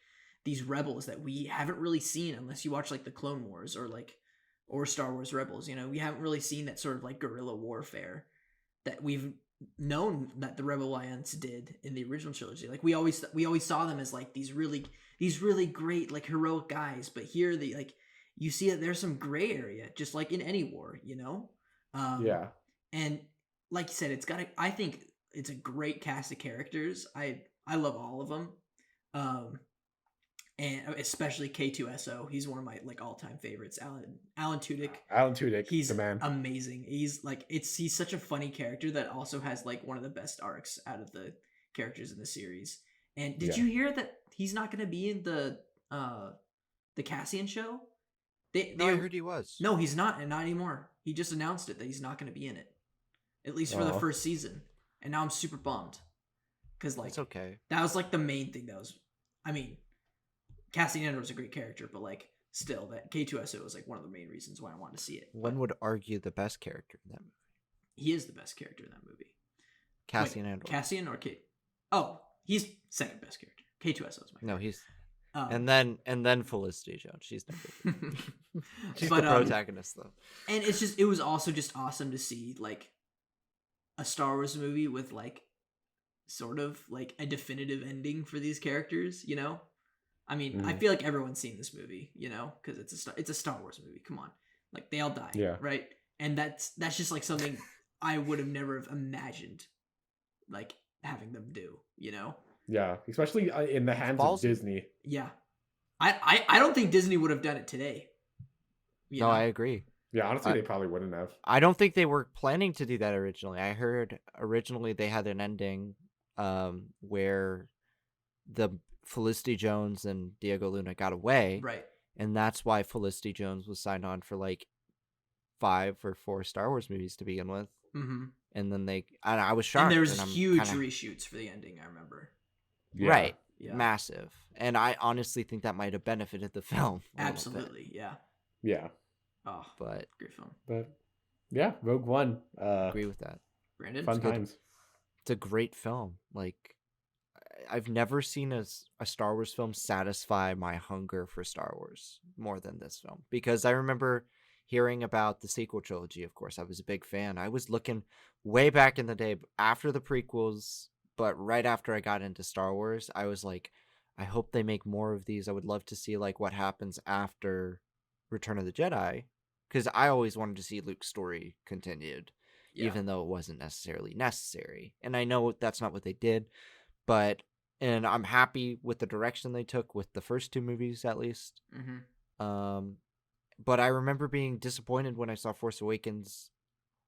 S1: these rebels that we haven't really seen unless you watch like the Clone Wars or Star Wars Rebels. You know, we haven't really seen that sort of like guerrilla warfare that we've known that the Rebel Alliance did in the original trilogy. Like we always saw them as like these really great like heroic guys, but here they like you see that there's some gray area, just like in any war, you know.
S2: Yeah.
S1: And like you said, I think it's a great cast of characters. I love all of them. And especially K2SO. He's one of my like all-time favorites. Alan Tudyk.
S2: Alan Tudyk,
S1: He's
S2: the man.
S1: amazing. He's such a funny character that also has like one of the best arcs out of the characters in the series. And did you hear that he's not going to be in the Cassian show?
S3: No, I heard he was.
S1: No, he's not, and not anymore. He just announced it that he's not going to be in it, at least for the first season. And now I'm super bummed because like
S3: it's okay.
S1: That was like the main thing. I mean, Cassian Andor was a great character, but like still, that K2SO was like one of the main reasons why I wanted to see it.
S3: One would argue the best character in that movie.
S1: He is the best character in that movie.
S3: Cassian Andor.
S1: Cassian or K? Oh, he's second best character. K2SO is my favorite.
S3: No, he's and then Felicity Jones. She's number 3. She's
S1: the
S3: protagonist though.
S1: And it was also just awesome to see like a Star Wars movie with like sort of like a definitive ending for these characters, you know? I mean, I feel like everyone's seen this movie, you know, because it's a Star Wars movie. Come on, like they all die, right? And that's just like something I would have never have imagined, like having them do, you know?
S2: Yeah, especially in the hands of Disney.
S1: Yeah, I don't think Disney would have done it today.
S3: No, I agree.
S2: Yeah, honestly, they probably wouldn't have.
S3: I don't think they were planning to do that originally. I heard originally they had an ending where the Felicity Jones and Diego Luna got away.
S1: Right.
S3: And that's why Felicity Jones was signed on for like 5 or 4 Star Wars movies to begin with.
S1: Mm-hmm.
S3: And then I was shocked.
S1: And there was huge reshoots for the ending, I remember.
S3: Yeah. Right. Yeah. Massive. And I honestly think that might have benefited the film.
S1: Absolutely. Yeah.
S2: Yeah.
S1: Oh,
S3: but
S1: great film.
S2: But yeah, Rogue One.
S3: Agree with that.
S1: Brandon?
S2: Fun times.
S3: It's a great film. Like, I've never seen a Star Wars film satisfy my hunger for Star Wars more than this film. Because I remember hearing about the sequel trilogy, of course. I was a big fan. I was looking way back in the day after the prequels, but right after I got into Star Wars, I was like, I hope they make more of these. I would love to see like what happens after Return of the Jedi, because I always wanted to see Luke's story continued, even though it wasn't necessarily necessary. And I know that's not what they did, and I'm happy with the direction they took with the first 2 movies, at least.
S1: Mm-hmm.
S3: But I remember being disappointed when I saw Force Awakens.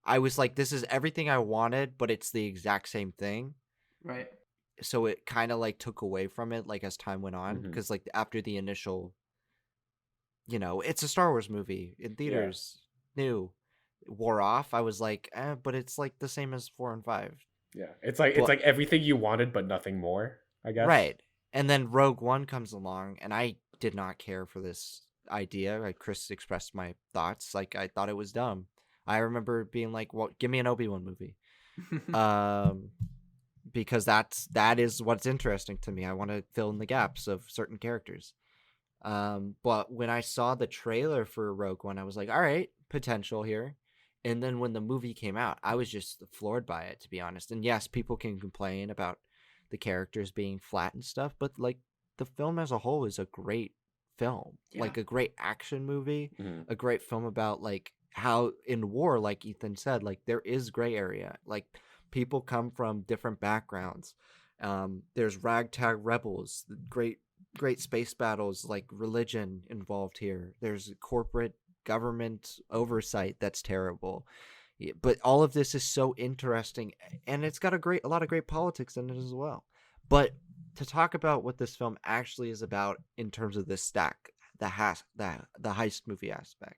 S3: I was like, this is everything I wanted, but it's the exact same thing.
S1: Right.
S3: So it kind of like took away from it, like as time went on, because like after the initial, you know, it's a Star Wars movie in theaters, new, wore off. I was like, but it's like the same as 4 and 5.
S2: Yeah, it's like everything you wanted but nothing more, I guess.
S3: Right. And then Rogue One comes along, and I did not care for this idea. Like Chris expressed my thoughts. Like I thought it was dumb. I remember being like, "Well, give me an Obi-Wan movie," because that is what's interesting to me. I want to fill in the gaps of certain characters. But when I saw the trailer for Rogue One, I was like, "All right, potential here." And then when the movie came out, I was just floored by it, to be honest. And yes, people can complain about the characters being flat and stuff, but like the film as a whole is a great film.
S1: Yeah.
S3: Like a great action movie,
S2: Mhm.
S3: a great film about like how in war, like Ethan said, like there is gray area. Like people come from different backgrounds. There's ragtag rebels, great space battles, like religion involved here. There's corporate government oversight that's terrible. But all of this is so interesting, and it's got a lot of great politics in it as well. But to talk about what this film actually is about in terms of the stack, the heist movie aspect,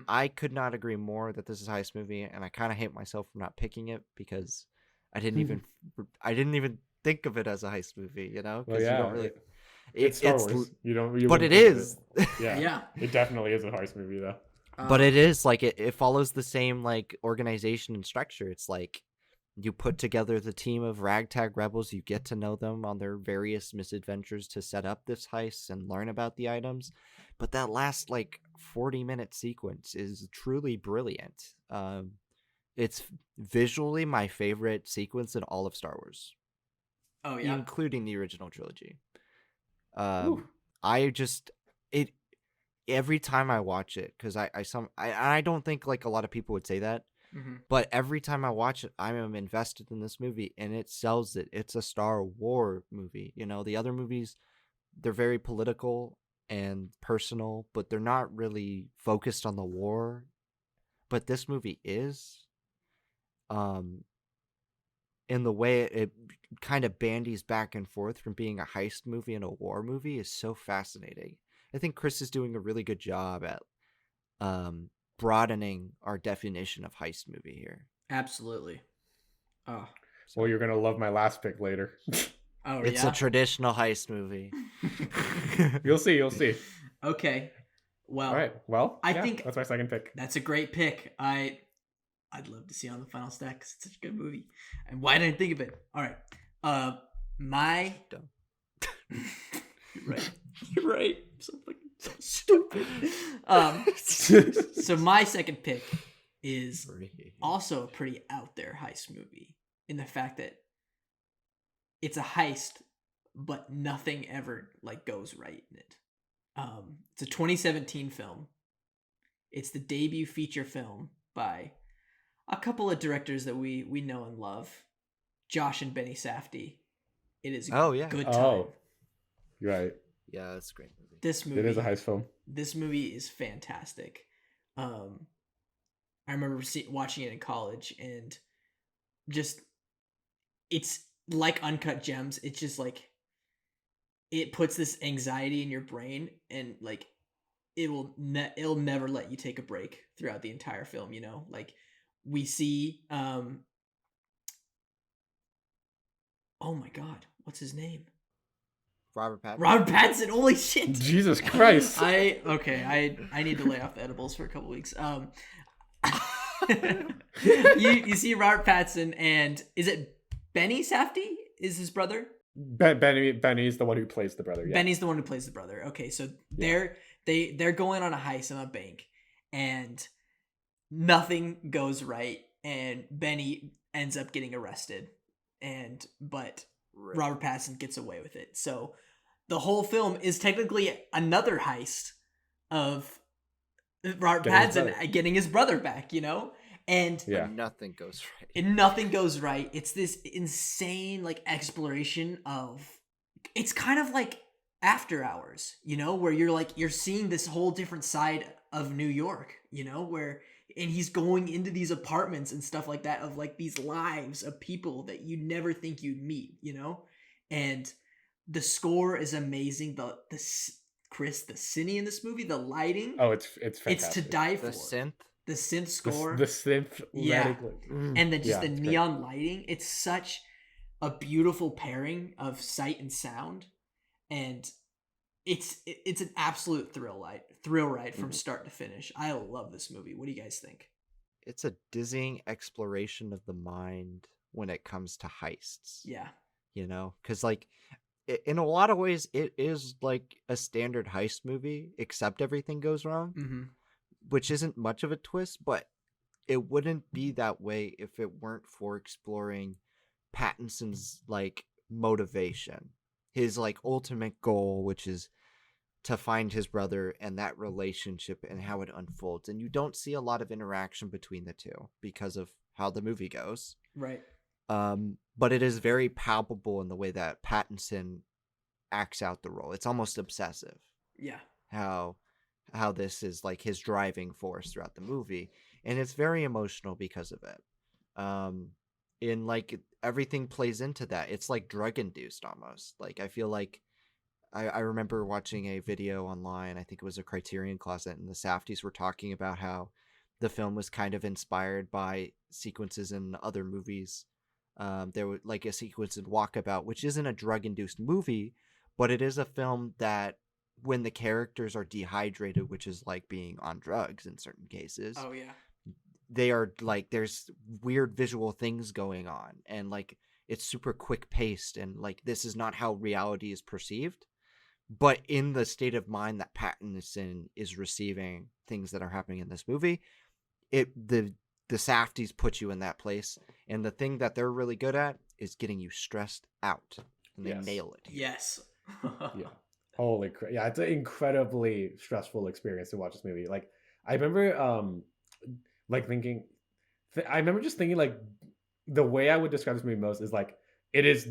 S3: I could not agree more that this is a heist movie, and I kind of hate myself for not picking it because I didn't even think of it as a heist movie, you know?
S2: Well,
S3: Because
S2: yeah,
S3: you don't really.
S2: it's Star Wars. You
S3: But
S2: wouldn't
S3: it
S2: think of
S3: is.
S2: Yeah,
S1: Yeah.
S2: it definitely is a heist movie though.
S3: But it is like it follows the same like organization and structure. It's like you put together the team of ragtag rebels, you get to know them on their various misadventures to set up this heist and learn about the items. But that last like 40-minute sequence is truly brilliant. It's visually my favorite sequence in all of Star Wars,
S1: Oh yeah.
S3: including the original trilogy.
S2: Ooh.
S3: I just it every time I watch it, because I don't think like a lot of people would say that, but every time I watch it, I am invested in this movie, and it sells it. It's a Star Wars movie. You know, the other movies, they're very political and personal, but they're not really focused on the war. But this movie is. And the way it kind of bandies back and forth from being a heist movie and a war movie is so fascinating. I think Chris is doing a really good job at broadening our definition of heist movie here.
S1: Absolutely. Oh.
S2: Well, you're gonna love my last pick later.
S1: Oh
S3: It's
S1: yeah.
S3: a traditional heist movie.
S2: You'll see.
S1: Okay. Well.
S2: All right. Well,
S1: I think
S2: that's my second pick.
S1: that's a great pick. I'd love to see it on the final stack 'cause it's such a good movie. And why didn't I think of it? All right. My
S3: Dumb.
S1: You're right. I'm so fucking stupid. So my second pick is also a pretty out there heist movie in the fact that it's a heist, but nothing ever like goes right in it. It's a 2017 film. It's the debut feature film by a couple of directors that we know and love, Josh and Benny Safdie. It is a good time.
S2: Oh, right.
S3: Yeah, that's a great movie.
S1: This movie.
S2: It is a heist film.
S1: This movie is fantastic. I remember watching it in college, and just it's like Uncut Gems. It's just like it puts this anxiety in your brain, and like it'll never let you take a break throughout the entire film. You know, like we see. Oh my God, what's his name?
S3: Robert Pattinson.
S1: Robert Pattinson. Holy shit!
S2: Jesus Christ!
S1: I need to lay off the edibles for a couple weeks. You see Robert Pattinson, and is it Benny Safdie? Is his brother?
S2: Benny's the one who plays the brother. Yeah.
S1: Benny's the one who plays the brother. Okay, so they're going on a heist on a bank, and nothing goes right, and Benny ends up getting arrested, but Robert Pattinson gets away with it. So the whole film is technically another heist of Robert Pattinson getting his brother back, you know? And
S3: but nothing goes right.
S1: And nothing goes right. It's this insane like exploration of, it's kind of like After Hours, you know, where you're seeing this whole different side of New York, you know, and he's going into these apartments and stuff like that of like these lives of people that you never think you'd meet, you know? And the score is amazing. The cine in this movie, the lighting.
S2: Oh, it's fantastic.
S1: It's to die for.
S3: The synth.
S1: The synth
S2: The
S1: score,
S2: synth,
S1: yeah,
S3: Mm.
S1: and then just
S2: yeah,
S1: the
S2: it's great.
S1: neon lighting. It's such a beautiful pairing of sight and sound, and it's an absolute thrill ride from start to finish. I love this movie. What do you guys think?
S3: It's a dizzying exploration of the mind when it comes to heists.
S1: Yeah.
S3: You know, because like in a lot of ways, it is like a standard heist movie, except everything goes wrong,
S1: Mm-hmm.
S3: which isn't much of a twist, but it wouldn't be that way if it weren't for exploring Pattinson's like motivation, his like ultimate goal, which is to find his brother and that relationship and how it unfolds. And you don't see a lot of interaction between the two because of how the movie goes.
S1: Right.
S3: But it is very palpable in the way that Pattinson acts out the role. It's almost obsessive.
S1: Yeah.
S3: How this is like his driving force throughout the movie, and it's very emotional because of it. In like everything plays into that. It's like drug induced almost. Like I feel like I remember watching a video online, I think it was a Criterion Closet, and the Safdies were talking about how the film was kind of inspired by sequences in other movies. There was like a sequence in Walkabout, which isn't a drug-induced movie, but it is a film that when the characters are dehydrated, which is like being on drugs in certain cases,
S1: Oh yeah.
S3: they are like, there's weird visual things going on, and like it's super quick paced, and like this is not how reality is perceived. But in the state of mind that Pattinson is receiving things that are happening in this movie, the Safdies put you in that place, and the thing that they're really good at is getting you stressed out, and they
S2: Yes.
S3: nail it here.
S1: Yes.
S2: Yeah. Holy crap. Yeah, it's an incredibly stressful experience to watch this movie. Like I remember like thinking I remember just thinking like the way I would describe this movie most is like it is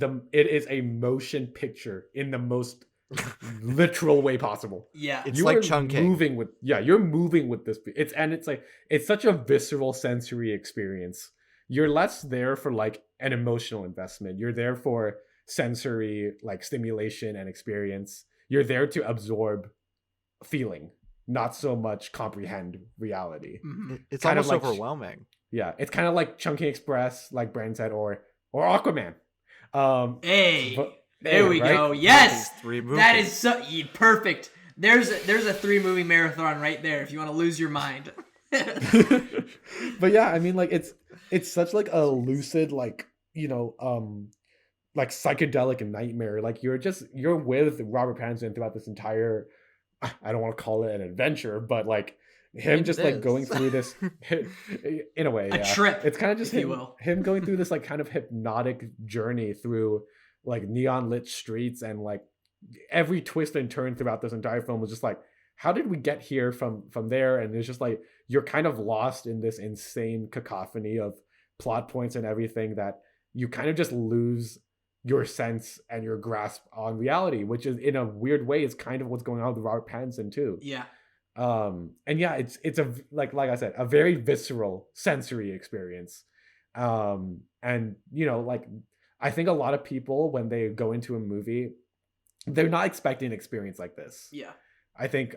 S2: a motion picture in the most literal way possible.
S1: Yeah.
S3: It's
S2: You
S3: like
S2: are
S3: chunking.
S2: moving with you're moving with this. It's such a visceral sensory experience. You're less there for like an emotional investment. You're there for sensory like stimulation and experience. You're there to absorb feeling, not so much comprehend reality.
S1: Mhm.
S3: It's
S2: Kind of
S3: almost
S2: like
S3: overwhelming.
S2: Yeah, it's kind of like Chunking Express, like Brandon said, or Aquaman.
S1: Hey,
S2: but-
S1: there we
S2: right?
S1: go. Yes,
S3: These 3 movies.
S1: that is so perfect. There's a 3-movie marathon right there if you want to lose your mind.
S2: But yeah, I mean, like it's such like a lucid, like like psychedelic nightmare. Like you're with Robert Pattinson throughout this entire. I don't want to call it an adventure, but like him
S3: It
S2: just like going
S3: is.
S2: through this in a way,
S1: A
S2: yeah.
S1: trip,
S2: It's kind of just
S1: if you
S2: him,
S1: will.
S2: him going through this like kind of hypnotic journey through like neon lit streets, and like every twist and turn throughout this entire film was just like, how did we get here from there? And it's just like you're kind of lost in this insane cacophony of plot points and everything that you kind of just lose your sense and your grasp on reality, which is in a weird way is kind of what's going on with Robert Pattinson too.
S1: Yeah.
S2: And yeah, it's a like I said, a very visceral sensory experience. And like I think a lot of people when they go into a movie, they're not expecting an experience like this.
S1: Yeah.
S2: I think,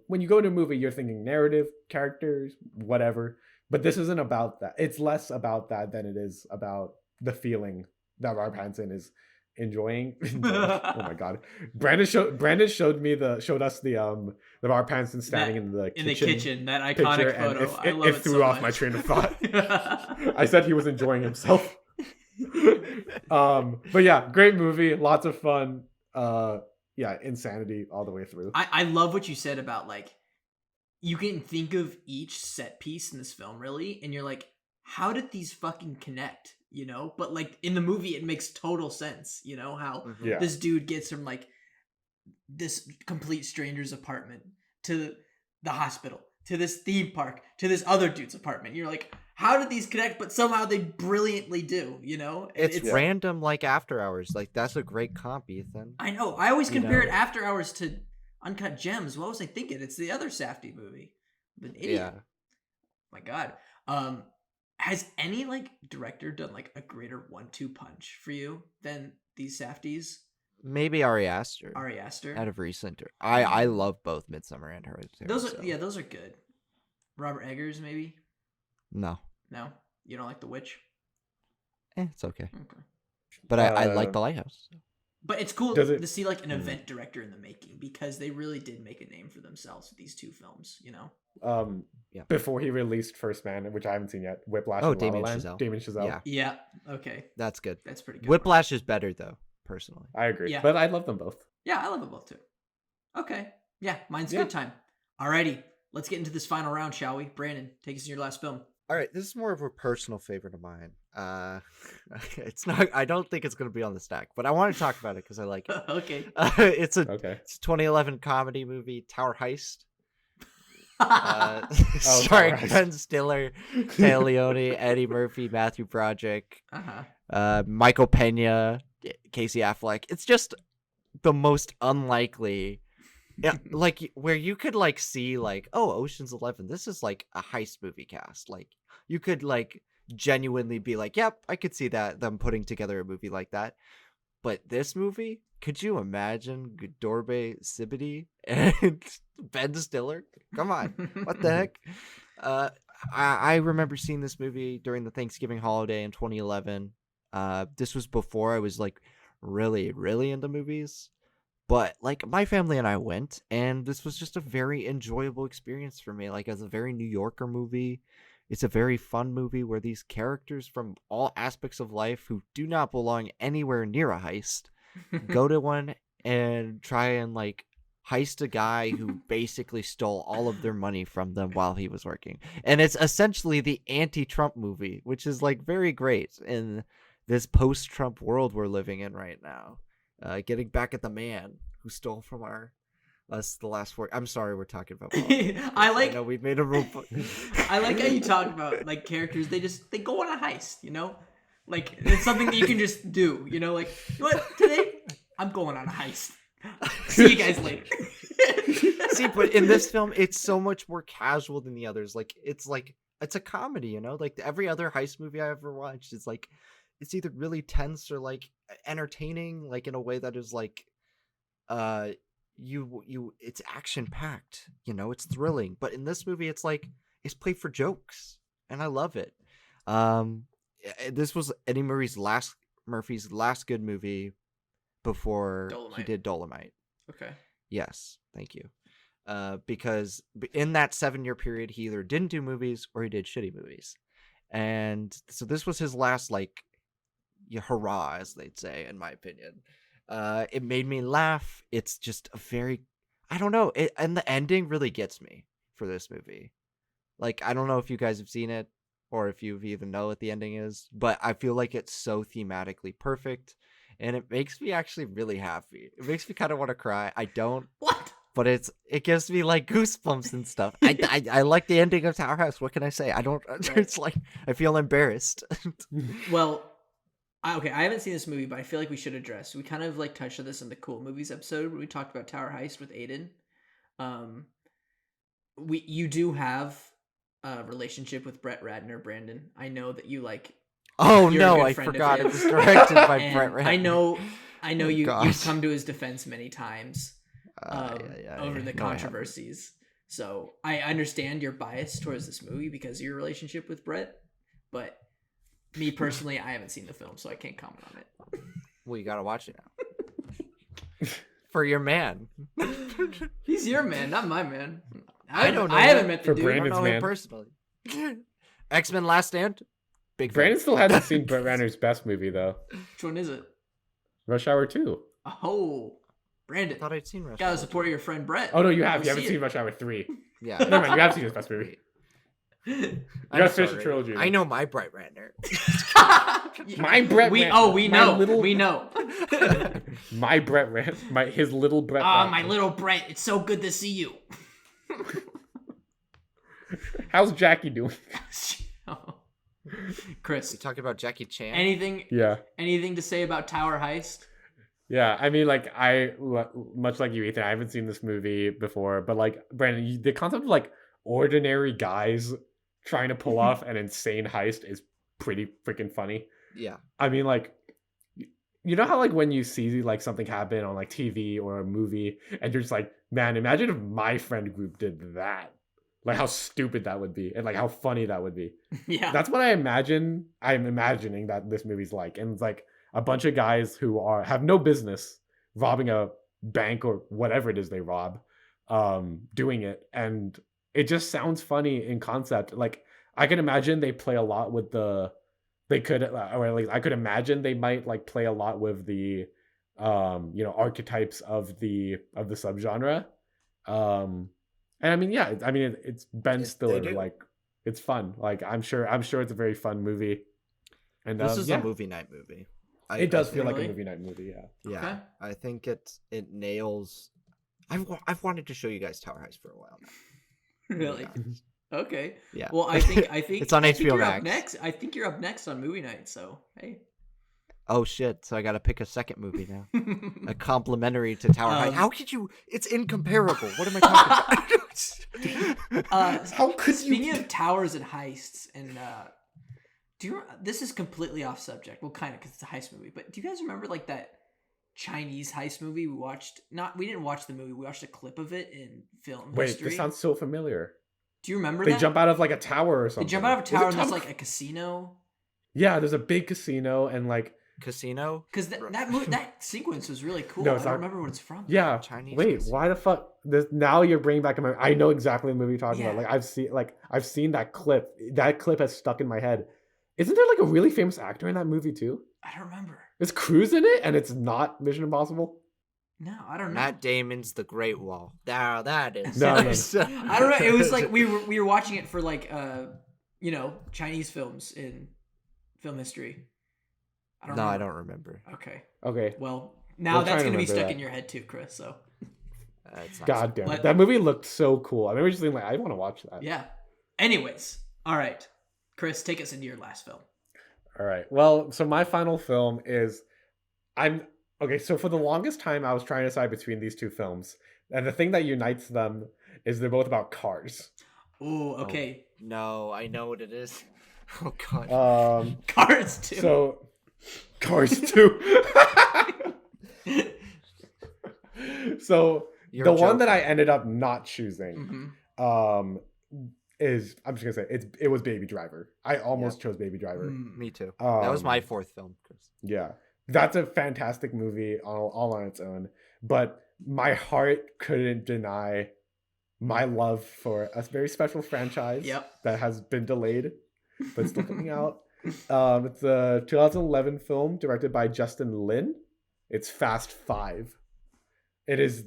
S2: when you go to a movie, you're thinking narrative, characters, whatever. But this isn't about that. It's less about that than it is about the feeling that Robert Pattinson is enjoying. Oh my god, Brandon showed us the Robert Pattinson standing in the
S1: kitchen, that iconic
S2: picture,
S1: photo.
S2: and
S1: I love it
S2: threw
S1: so
S2: off
S1: much.
S2: my train of thought. I said he was enjoying himself. But yeah, great movie, lots of fun. Yeah, insanity all the way through.
S1: I love what you said about like you can think of each set piece in this film really, and you're like, how did these fucking connect? But like in the movie, it makes total sense. How
S2: Yeah.
S1: this dude gets from like this complete stranger's apartment to the hospital to this theme park to this other dude's apartment. You're like, how did these connect? But somehow they brilliantly do.
S3: It's random, like After Hours. Like that's a great comp, Ethan.
S1: I know. I always
S3: You
S1: compare
S3: know.
S1: it After Hours to Uncut Gems. What was I thinking? It's the other Safdie movie. I'm an idiot.
S3: Yeah.
S1: My God. Has any like director done like a greater 1-2 punch for you than these Safdies?
S3: Maybe Ari Aster.
S1: Ari Aster.
S3: Out of recent. I love both Midsummer and Hereditary.
S1: Those are
S3: so.
S1: those are good. Robert Eggers, maybe?
S3: No,
S1: No? You don't like The Witch?
S3: it's okay.
S1: Okay.
S3: But I like The Lighthouse.
S1: But it's cool
S2: Does it-
S1: to see like an event director in the making because they really did make a name for themselves with these two films, you know?
S3: Yeah.
S2: Before he released First Man, which I haven't seen yet, Whiplash
S3: Oh,
S2: and La La
S3: Damien
S2: Land.
S3: Chazelle.
S2: Damien Chazelle.
S3: Yeah.
S1: Yeah. Okay.
S3: That's good.
S1: That's pretty good.
S3: Whiplash is better though, personally.
S2: I agree.
S1: Yeah.
S2: But I love them both.
S1: Yeah, I love them both too. Okay. Yeah, mine's
S2: Yeah.
S1: good time. Alrighty. Let's get into this final round, shall we? Brandon, take us in your last film.
S3: All right, this is more of a personal favorite of mine. It's not. I don't think it's going to be on the stack, but I want to talk about it because I like it.
S1: Okay.
S3: It's a
S2: Okay.
S3: 2011 comedy movie, Tower Heist.
S2: Tower
S3: Starring
S2: Heist.
S3: Ben Stiller, Tay Leone, Eddie Murphy, Matthew Broderick,
S1: Uh-huh.
S3: Michael Pena, Casey Affleck. It's just the most unlikely. Yeah, like where you could like see like, oh, Ocean's 11. This is like a heist movie cast. Like you could like genuinely be like, yep, I could see that them putting together a movie like that. But this movie, could you imagine Dorbe Sibity and Ben Stiller? Come on, what the heck? I remember seeing this movie during the Thanksgiving holiday in 2011. This was before I was like really, really into movies. But like my family and I went, and this was just a very enjoyable experience for me. Like as a very New Yorker movie, it's a very fun movie where these characters from all aspects of life who do not belong anywhere near a heist go to one and try and like heist a guy who basically stole all of their money from them while he was working. And it's essentially the anti-Trump movie, which is like very great in this post-Trump world we're living in right now. Getting back at the man who stole from us the last 4. I'm sorry, we're talking about politics. I know we've made a rule.
S1: I like how you talk about like characters. They go on a heist, you know, like it's something that you can just do. You know, like what today I'm going on a heist. See you guys later.
S3: See, but in this film, it's so much more casual than the others. Like it's a comedy, you know. Like every other heist movie I ever watched is like it's either really tense or like entertaining, like in a way that is like it's action packed, you know, it's thrilling. But in this movie it's like it's played for jokes and I love it. This was Eddie Murphy's last good movie before
S1: Dolomite.
S3: he did Dolomite.
S1: Okay.
S3: Yes, thank you. Because in that 7-year period he either didn't do movies or he did shitty movies. And so this was his last like hurrah, as they'd say, in my opinion. It made me laugh. It's just a very, I don't know, and the ending really gets me for this movie. Like, I don't know if you guys have seen it or if you even know what the ending is, but I feel like it's so thematically perfect, and it makes me actually really happy. It makes me kind of want to cry. I don't.
S1: What?
S3: But it gives me like goosebumps and stuff. I like the ending of Tower House. What can I say? I don't. It's like I feel embarrassed.
S1: Well, okay, I haven't seen this movie, but I feel like we should address. We kind of like touched on this in the Cool Movies episode where we talked about Tower Heist with Aiden. You do have a relationship with Brett Ratner, Brandon. I know that you like.
S3: Oh
S1: You're a
S3: no,
S1: good
S3: I
S1: friend of
S3: forgot it
S1: his.
S3: was directed by
S1: And
S3: Brett Ratner.
S1: I know you've
S3: gosh.
S1: come to his defense many times over the
S3: No, I haven't.
S1: controversies. So I understand your bias towards this movie because of your relationship with Brett, but me personally, I haven't seen the film, so I can't comment on it.
S3: Well, you gotta watch it now. For your man.
S1: He's your man, not my man.
S3: I don't know
S1: I haven't
S3: him.
S1: met the
S2: For
S1: dude.
S3: I don't
S2: Brandon's
S3: know him
S2: man.
S3: personally. X-Men Last Stand? Big fan.
S2: Brandon still hasn't seen Brett Ratner's best movie though.
S1: Which one is it?
S2: Rush Hour 2.
S1: Oh, Brandon.
S3: I thought I'd seen Rush
S1: Gotta
S3: Hour.
S1: support your friend Brett.
S2: Oh no, you have.
S1: Go
S2: You haven't
S1: see
S2: seen
S1: it.
S2: Rush Hour 3.
S3: Yeah.
S2: Never mind, you have seen his best movie. You gotta finish the trilogy.
S3: I know my Brett Ratner.
S2: My Brett
S1: we
S2: Ratner.
S1: we
S2: My
S1: know.
S2: little-
S1: We know.
S2: My Brett Ratner. His little Brett
S1: Ah,
S2: Ratner.
S1: my little Brett. It's so good to see you.
S2: How's Jackie doing?
S1: Chris,
S3: You talking about Jackie Chan?
S1: anything
S2: Yeah.
S1: to say about Tower Heist?
S2: Yeah, I mean, like, much like you, Ethan, I haven't seen this movie before, but, like, Brandon, the concept of, like, ordinary guys trying to pull off an insane heist is pretty freaking funny.
S3: Yeah.
S2: I mean, like, you know how, like, when you see, like, something happen on, like, TV or a movie, and you're just like, man, imagine if my friend group did that. like how stupid that would be and like how funny that would be.
S1: Yeah.
S2: That's what I'm imagining that this movie's like. And it's like a bunch of guys who have no business robbing a bank or whatever it is they rob, doing it. And it just sounds funny in concept. Like I can imagine they play a lot with they could, or at least I could imagine they might like play a lot with the archetypes of the subgenre. And I mean, yeah, it's Ben Stiller, like it's fun. Like I'm sure it's a very fun movie. And
S3: this is a movie night movie.
S2: It does feel like a movie night movie, yeah.
S3: Yeah,
S1: Okay.
S3: I think it nails. I've wanted to show you guys Tower Heist for a while now.
S1: Really? Okay.
S3: Yeah.
S1: Well, I think
S3: it's on HBO
S1: you're
S3: Max.
S1: up next. I think you're up next on movie night. So hey.
S3: Oh shit! So I got to pick a second movie now. A complimentary to Tower Heist. How could you? It's incomparable. What am I talking about?
S1: How could Speaking of towers and heists, and this is completely off subject. Well, kind of because it's a heist movie. But do you guys remember like that Chinese heist movie we watched? We didn't watch the movie. We watched a clip of it in film history.
S2: This sounds so familiar.
S1: Do you remember
S2: they jump out of like a tower or something?
S1: They jump out of a tower and there's like a casino.
S2: Yeah, there's a big casino and like
S3: casino.
S1: Because that sequence was really cool. I don't remember what it's from.
S2: Yeah.
S3: Chinese.
S2: Wait,
S3: casino.
S2: why the fuck? Now you're bringing back. I know exactly the movie you're talking about. Like I've seen that clip. That clip has stuck in my head. Isn't there like a really famous actor in that movie too?
S1: I don't remember. Is
S2: Cruise in it, and it's not Mission Impossible?
S1: No, I don't know.
S3: Matt Damon's The Great Wall. Now that is.
S2: No.
S1: I don't know. It was like we were watching it for like Chinese films in film history.
S3: I don't remember.
S1: Okay. Well, now that's gonna be stuck in your head too, Chris. So.
S2: God damn it! That movie looked so cool. I remember just thinking, like, I want to watch that.
S1: Yeah. Anyways, all right, Chris, take us into your last film.
S2: All right. Well, so my final film is, so for the longest time, I was trying to decide between these two films, and the thing that unites them is they're both about cars.
S1: Oh, okay.
S3: Oh, no, I know what it is. Oh God.
S1: Cars 2.
S2: So, Cars 2. So the one that I ended up not choosing, is, I'm just gonna say it was Baby Driver. I almost chose Baby Driver.
S3: Me too. That was my fourth film, Chris.
S2: Yeah, that's a fantastic movie all on its own. But my heart couldn't deny my love for a very special franchise that has been delayed, but still coming out. It's a 2011 film directed by Justin Lin. It's Fast 5. It is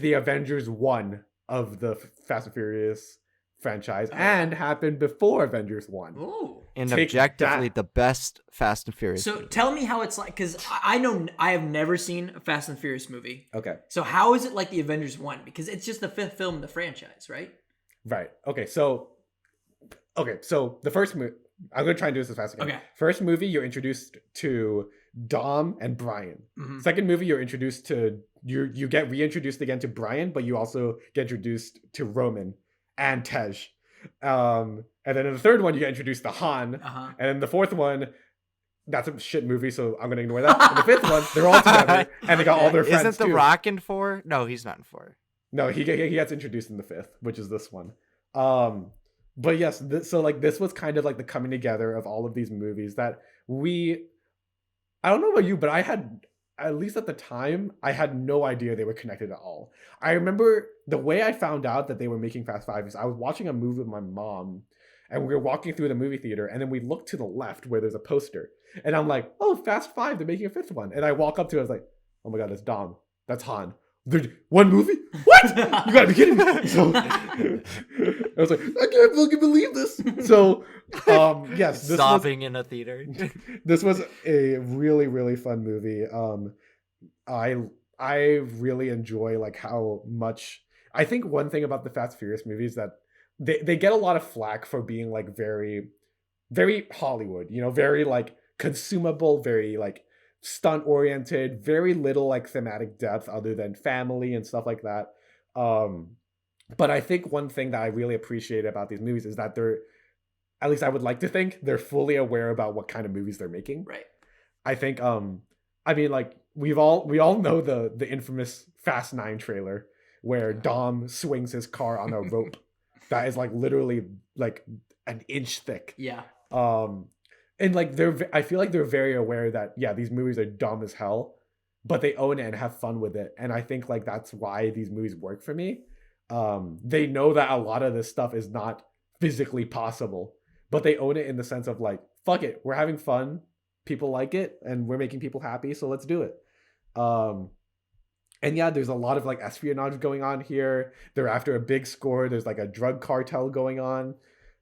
S2: the Avengers 1 of the Fast and Furious franchise and happened before Avengers 1.
S1: Ooh.
S3: And objectively the best Fast and Furious.
S1: So tell me how it's like, because I know I have never seen a Fast and Furious movie.
S2: Okay.
S1: So how is it like the Avengers 1? Because it's just the 5th film in the franchise, right?
S2: Right. Okay, so the first movie, I'm going to try and do this as fast as I can.
S1: Okay.
S2: First movie, you're introduced to Dom and Brian.
S1: Mm-hmm.
S2: Second movie, you're introduced to, you get reintroduced again to Brian, but you also get introduced to Roman and Tej. And then in the third one, you get introduced to Han.
S1: Uh-huh.
S2: And then the fourth one, that's a shit movie, so I'm going to ignore that. And the fifth one, they're all together, and they got all their friends
S3: Isn't The
S2: too.
S3: Rock in 4? No, he's not in 4.
S2: No, he gets introduced in the fifth, which is this one. But yes, this was kind of like the coming together of all of these movies that I don't know about you, but I had, at least at the time, I had no idea they were connected at all. I remember the way I found out that they were making Fast 5 is I was watching a movie with my mom, and we were walking through the movie theater, and then we looked to the left where there's a poster, and I'm like, oh, Fast 5, they're making a fifth one. And I walk up to it, I was like, oh my God, that's Dom. That's Han. One movie? What? You gotta be kidding me. So I was like, I can't fucking believe this. So yes,
S3: sobbing in a theater.
S2: This was a really, really fun movie. I really enjoy like how much, I think one thing about the Fast and Furious movies that they get a lot of flack for being like very, very Hollywood, very like consumable, very like stunt oriented, very little like thematic depth other than family and stuff like that. But I think one thing that I really appreciate about these movies is that they're, at least I would like to think, they're fully aware about what kind of movies they're making.
S1: Right.
S2: I think like we all know the infamous Fast 9 trailer where Dom swings his car on a rope that is like literally like an inch thick.
S1: Yeah.
S2: And like I feel like they're very aware that yeah, these movies are dumb as hell, but they own it and have fun with it. And I think like that's why these movies work for me. They know that a lot of this stuff is not physically possible, but they own it in the sense of like, fuck it, we're having fun, people like it, and we're making people happy, so let's do it. And yeah, there's a lot of like espionage going on here. They're after a big score. There's like a drug cartel going on.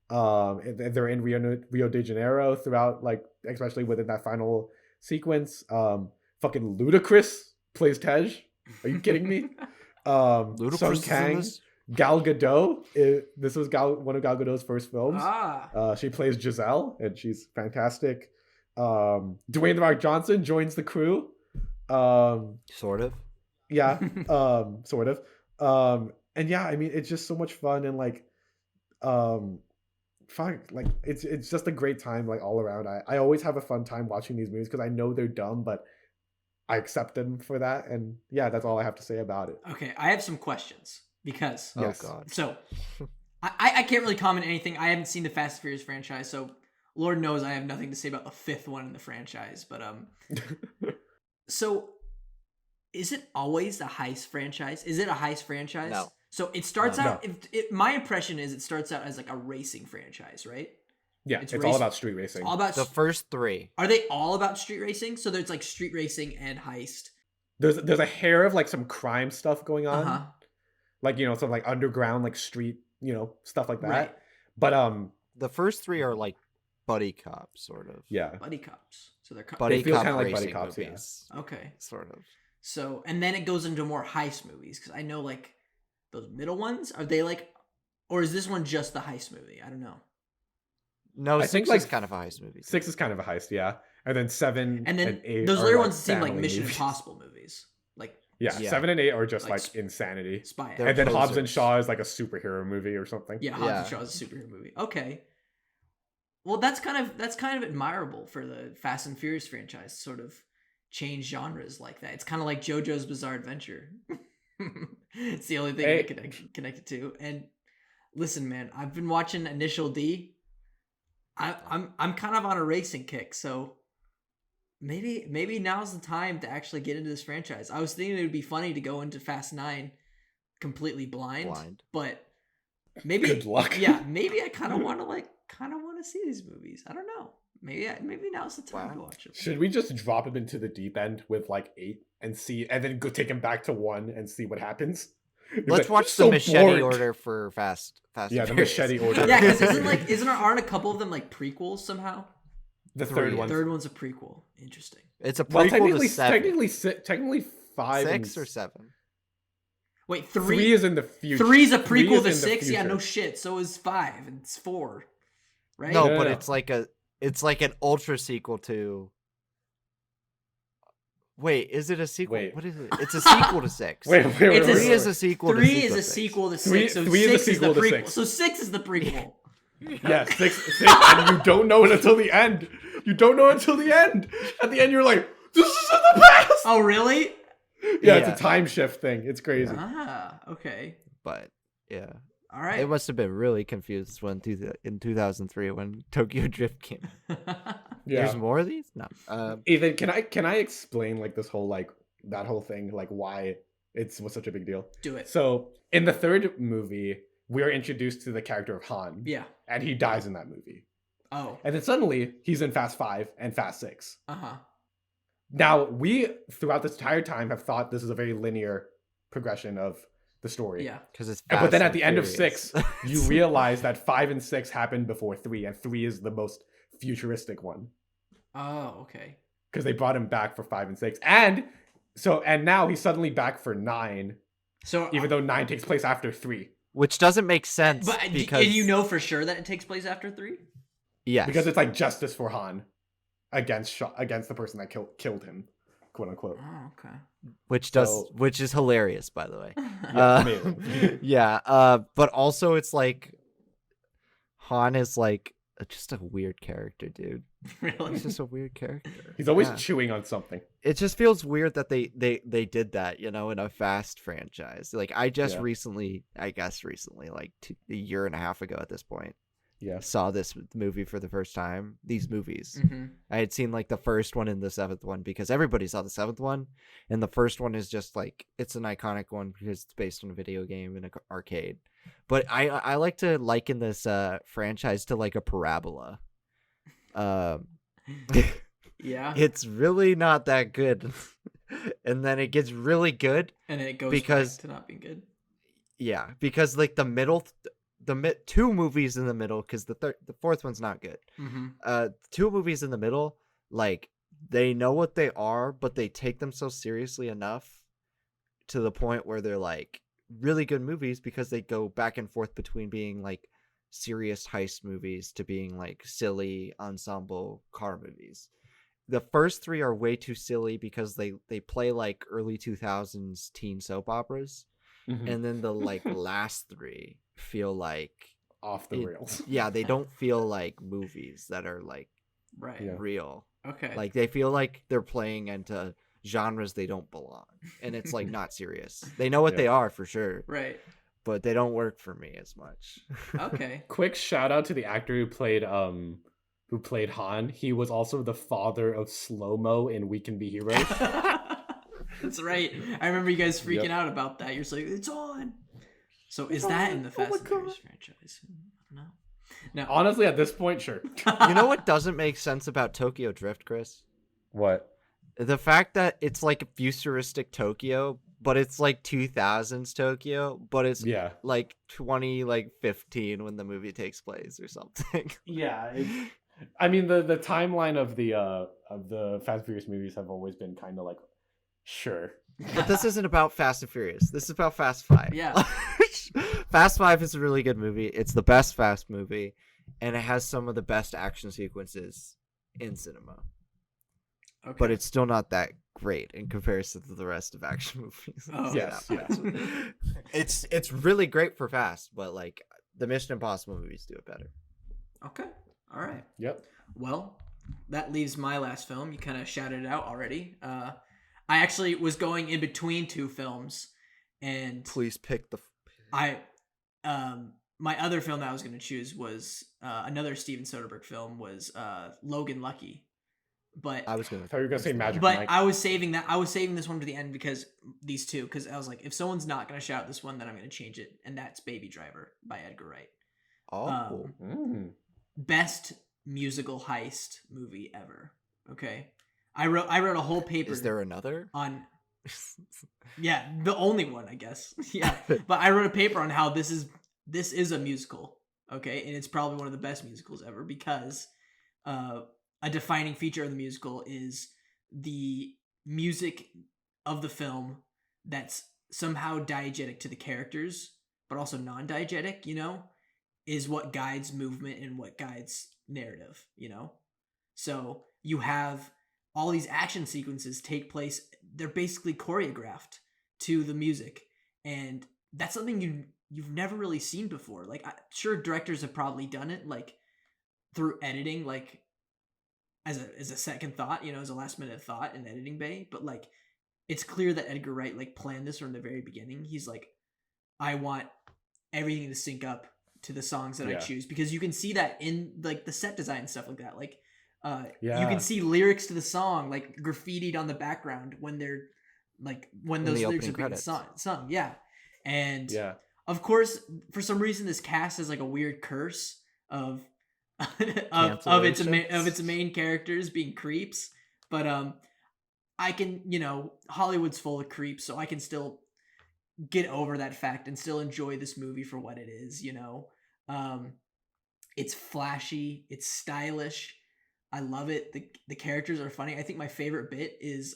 S2: They're in Rio de Janeiro throughout, like especially within that final sequence. Fucking Ludacris plays Tej. Are you kidding me?
S3: Ludacris
S2: Sung
S3: is in
S2: Kang,
S3: this?
S2: Gal Gadot. This was one of Gal Gadot's first films. She plays Giselle, and she's fantastic. Dwayne The Rock Johnson joins the crew.
S3: Sort of.
S2: Yeah, sort of. And yeah, I mean, it's just so much fun and like, fuck, like it's just a great time like all around. I always have a fun time watching these movies because I know they're dumb, but I accept them for that. And yeah, that's all I have to say about it.
S1: Okay, I have some questions because
S2: Yes.
S3: Oh god.
S1: so I can't really comment anything. I haven't seen the Fast and Furious franchise, so Lord knows I have nothing to say about the fifth one in the franchise. But so is it always a heist franchise? Is it a heist franchise?
S3: No.
S1: So it starts
S2: No.
S1: out. My impression is it starts out as like a racing franchise, right?
S2: Yeah,
S1: It's
S2: it's
S1: race-
S2: all about street racing.
S1: All about.
S3: The first three.
S1: Are they all about street racing? So there's like street racing and heist.
S2: There's a hair of like some crime stuff going on,
S1: Uh huh.
S2: like some like underground like street stuff like that.
S1: Right.
S2: But
S3: The first three are like buddy cops, sort of.
S2: yeah,
S1: Buddy cops. So they're
S3: Buddy
S2: It feels
S3: cop
S2: kinda like
S3: racing
S2: buddy cops, yeah.
S3: movies,
S1: okay.
S3: sort of.
S1: So, and then it goes into more heist movies because I know like those middle ones are they like, or is this one just the heist movie? I don't know.
S3: No,
S2: I
S3: six
S2: think,
S3: is
S2: like,
S3: kind of a heist movie.
S2: 6 is kind of a heist, yeah, and then 7
S1: And then
S2: 8
S1: those
S2: are,
S1: later
S2: like,
S1: ones seem like
S2: family
S1: Mission
S2: movies.
S1: Impossible movies, like
S2: Yeah,
S3: Yeah.
S2: 7 and 8 are just
S1: Like
S2: like
S1: sp-
S2: insanity,
S1: spy.
S3: They're
S2: and then Hobbs and
S3: posers.
S2: Shaw is like a superhero movie or something.
S1: Yeah, Hobbs and
S3: Yeah.
S1: Shaw is a superhero movie. Okay. Well, that's kind of admirable for the Fast and Furious franchise to sort of change genres like that. It's kind of like JoJo's Bizarre Adventure. It's the only thing I connected to. And listen, man, I've been watching Initial D. I'm kind of on a racing kick, so maybe now's the time to actually get into this franchise. I was thinking it would be funny to go into Fast 9 completely blind. But maybe
S2: Good luck.
S1: Yeah, maybe I kind of want to see these movies. I don't know. Maybe now's the time to
S3: Wow.
S1: watch them.
S2: Should we just drop him into the deep end with like 8 and see, and then go take him back to 1 and see what happens? He's
S3: Let's
S2: like,
S3: watch
S2: "This
S3: the
S2: is so
S3: machete
S2: boring."
S3: order for Fast.
S2: Yeah,
S3: and
S2: the
S3: Furious.
S2: machete order.
S1: Yeah, because aren't a couple of them like prequels somehow?
S2: The
S3: Three.
S2: third
S1: The
S2: one.
S1: third one's a prequel. Interesting.
S3: It's a
S2: Well,
S3: prequel to 7.
S2: technically 5
S3: 6
S2: and
S3: or 7.
S1: Wait,
S2: 3 is in the future.
S1: Three's a
S2: Three
S1: prequel
S2: is
S1: to
S2: in the
S1: 6. Yeah, no
S2: future.
S1: shit. So is 5 and it's 4, right?
S3: No,
S2: No,
S3: but
S2: no.
S3: it's like an ultra sequel to. Wait, is it a sequel?
S2: Wait.
S3: What is it? It's a sequel to 6.
S2: Wait.
S1: It's a-
S3: 3
S2: wait.
S3: is a sequel to
S1: 3
S3: sequel
S1: is a
S3: 6.
S1: sequel to 6.
S2: Three-
S1: So
S2: three is a
S1: 6 is the
S2: sequel to
S1: prequel.
S2: 6.
S1: So 6 is the prequel.
S2: Yeah, 6, and you don't know it until the end. You don't know until the end. At the end, you're like, this is in the past.
S1: Oh, really?
S2: Yeah,
S3: Yeah.
S2: it's a time shift thing. It's crazy.
S1: Ah, okay.
S3: But yeah,
S1: All right.
S3: it must have been really confused in 2003 when Tokyo Drift came.
S2: Yeah.
S3: There's more of these? No.
S2: Ethan, can I explain like this whole like that whole thing, like why was such a big deal?
S1: Do it.
S2: So in the third movie, we are introduced to the character of Han.
S1: Yeah.
S2: And he dies in that movie.
S1: Oh.
S2: And then suddenly he's in Fast 5 and Fast 6.
S1: Uh-huh.
S2: Now, we throughout this entire time have thought this is a very linear progression of the story.
S1: Yeah.
S3: Because it's
S2: But
S3: Fast
S2: then at
S3: and
S2: the end of
S3: Furious.
S2: 6, you realize that 5 and 6 happened before 3, and 3 is the most futuristic one.
S1: Oh, okay.
S2: Because they brought him back for 5 and 6. And now he's suddenly back for 9,
S1: So
S2: even though 9 takes place after 3.
S3: Which doesn't make sense.
S1: but
S3: because
S1: and you know for sure that it takes place after 3?
S3: yes.
S2: Because it's like justice for Han against the person that killed him, quote unquote.
S1: Oh, okay.
S3: which is hilarious, by the way.
S2: Yeah, amazing.
S3: Yeah, but also it's like Han is like just a weird character, dude.
S1: Really?
S3: He's just a weird character.
S2: He's always
S3: Yeah.
S2: chewing on something.
S3: It just feels weird that they did that, in a Fast franchise. Like I just
S2: Yeah.
S3: recently, like a year and a half ago at this point,
S2: Yeah.
S3: saw this movie for the first time. These movies.
S1: Mm-hmm.
S3: I had seen like the first one and the seventh one because everybody saw the seventh one, and the first one is just like it's an iconic one because it's based on a video game in an arcade. But I like to liken this franchise to like a parabola.
S1: Yeah.
S3: It's really not that good, and then it gets really good.
S1: And then it goes
S3: because-
S1: back to not being good.
S3: Yeah, because like the middle, two movies in the middle, because the fourth one's not good.
S1: Mm-hmm.
S3: Two movies in the middle, like they know what they are, but they take them so seriously enough to the point where they're like really good movies because they go back and forth between being like serious heist movies to being like silly ensemble car movies. The first three are way too silly because they play like early 2000s teen soap operas.
S2: Mhm.
S3: And then the like last three feel like
S2: Off the rails.
S3: yeah, they don't feel like movies that are like
S1: Right.
S2: Yeah.
S3: real.
S1: Okay.
S3: Like they feel like they're playing into genres they don't belong, and it's like not serious. They know what
S2: Yeah.
S3: they are for sure,
S1: Right.
S3: but they don't work for me as much.
S1: Okay.
S2: Quick shout out to the actor who played Han. He was also the father of Slow Mo in We Can Be Heroes.
S1: That's right. I remember you guys freaking
S2: Yep.
S1: out about that. You're just like, it's on. So is
S3: It's
S1: that
S3: on.
S1: in the
S3: Oh my
S1: Fast and Furious
S3: God.
S1: franchise? I don't know. No.
S2: Honestly, at this point, sure.
S3: You know what doesn't make sense about Tokyo Drift, Chris?
S2: What?
S3: The fact that it's like futuristic Tokyo, but it's like 2000s Tokyo, but it's
S2: Yeah.
S3: like 2015 when the movie takes place or something.
S2: Yeah. I mean, the timeline of the Fast and Furious movies have always been kind of like, sure.
S3: But this isn't about Fast and Furious. This is about Fast 5.
S1: Yeah.
S3: Fast 5 is a really good movie. It's the best Fast movie, and it has some of the best action sequences in cinema.
S1: Okay.
S3: But it's still not that great in comparison to the rest of action movies.
S1: Oh.
S3: Say
S2: Yes,
S3: that much. It's really great for Fast, but like the Mission Impossible movies do it better.
S1: Okay. All right.
S2: Yep.
S1: Well, that leaves my last film. You kind of shouted it out already. I actually was going in between two films, and
S3: Please pick the.
S1: my other film that I was going to choose was another Steven Soderbergh film was Logan Lucky, but
S3: I was gonna.
S2: I thought you were gonna say Magic
S1: but
S2: Mike.
S1: I was saving this one to the end because these two, because I was like, if someone's not going to shout this one, then I'm going to change it, and that's Baby Driver by Edgar Wright.
S3: Oh,
S1: Best musical heist movie ever. Okay, I wrote a whole paper.
S3: is there another?
S1: on? Yeah, the only one, I guess. Yeah, but I wrote a paper on how this is a musical. Okay, and it's probably one of the best musicals ever because a defining feature of the musical is the music of the film that's somehow diegetic to the characters, but also non-diegetic, is what guides movement and what guides narrative, So you have all these action sequences take place. They're basically choreographed to the music. And that's something you've never really seen before. Like, sure, directors have probably done it, like, through editing, like, as a second thought, as a last minute thought in editing bay. But, like, it's clear that Edgar Wright, like, planned this from the very beginning. He's like, I want everything to sync up to the songs that I choose, because you can see that in like the set design and stuff like that. Like, you can see lyrics to the song like graffitied on the background when they're like when those lyrics are being sung. Yeah, and of course, for some reason, this cast has like a weird curse of of its main characters being creeps. But I can Hollywood's full of creeps, so I can still get over that fact and still enjoy this movie for what it is. It's flashy, it's stylish, I love it. The characters are funny. I think my favorite bit is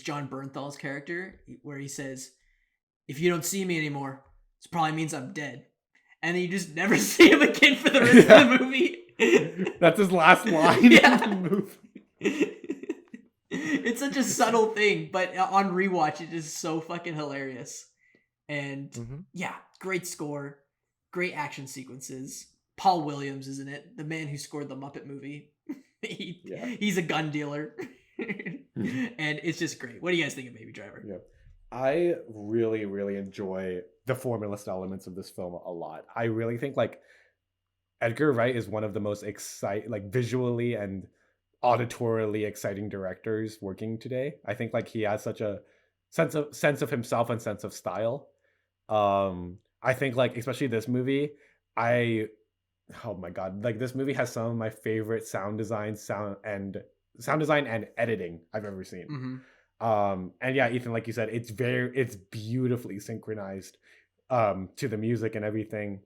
S1: John Bernthal's character, where he says, if you don't see me anymore, it probably means I'm dead, and then you just never see him again for the rest of the movie.
S2: That's his last line in the movie.
S1: It's such a subtle thing, but on rewatch, it is so fucking hilarious. And yeah, great score, great action sequences, Paul Williams, isn't it? The man who scored the Muppet movie. He's a gun dealer. And it's just great. What do you guys think of Baby Driver?
S2: Yeah. I really, really enjoy the formalist elements of this film a lot. I really think like Edgar Wright is one of the most visually and auditorily exciting directors working today. I think like he has such a sense of himself and sense of style. I think like especially this movie, oh my god, like this movie has some of my favorite sound design and editing I've ever seen. And yeah, Ethan, like you said, it's beautifully synchronized to the music and everything.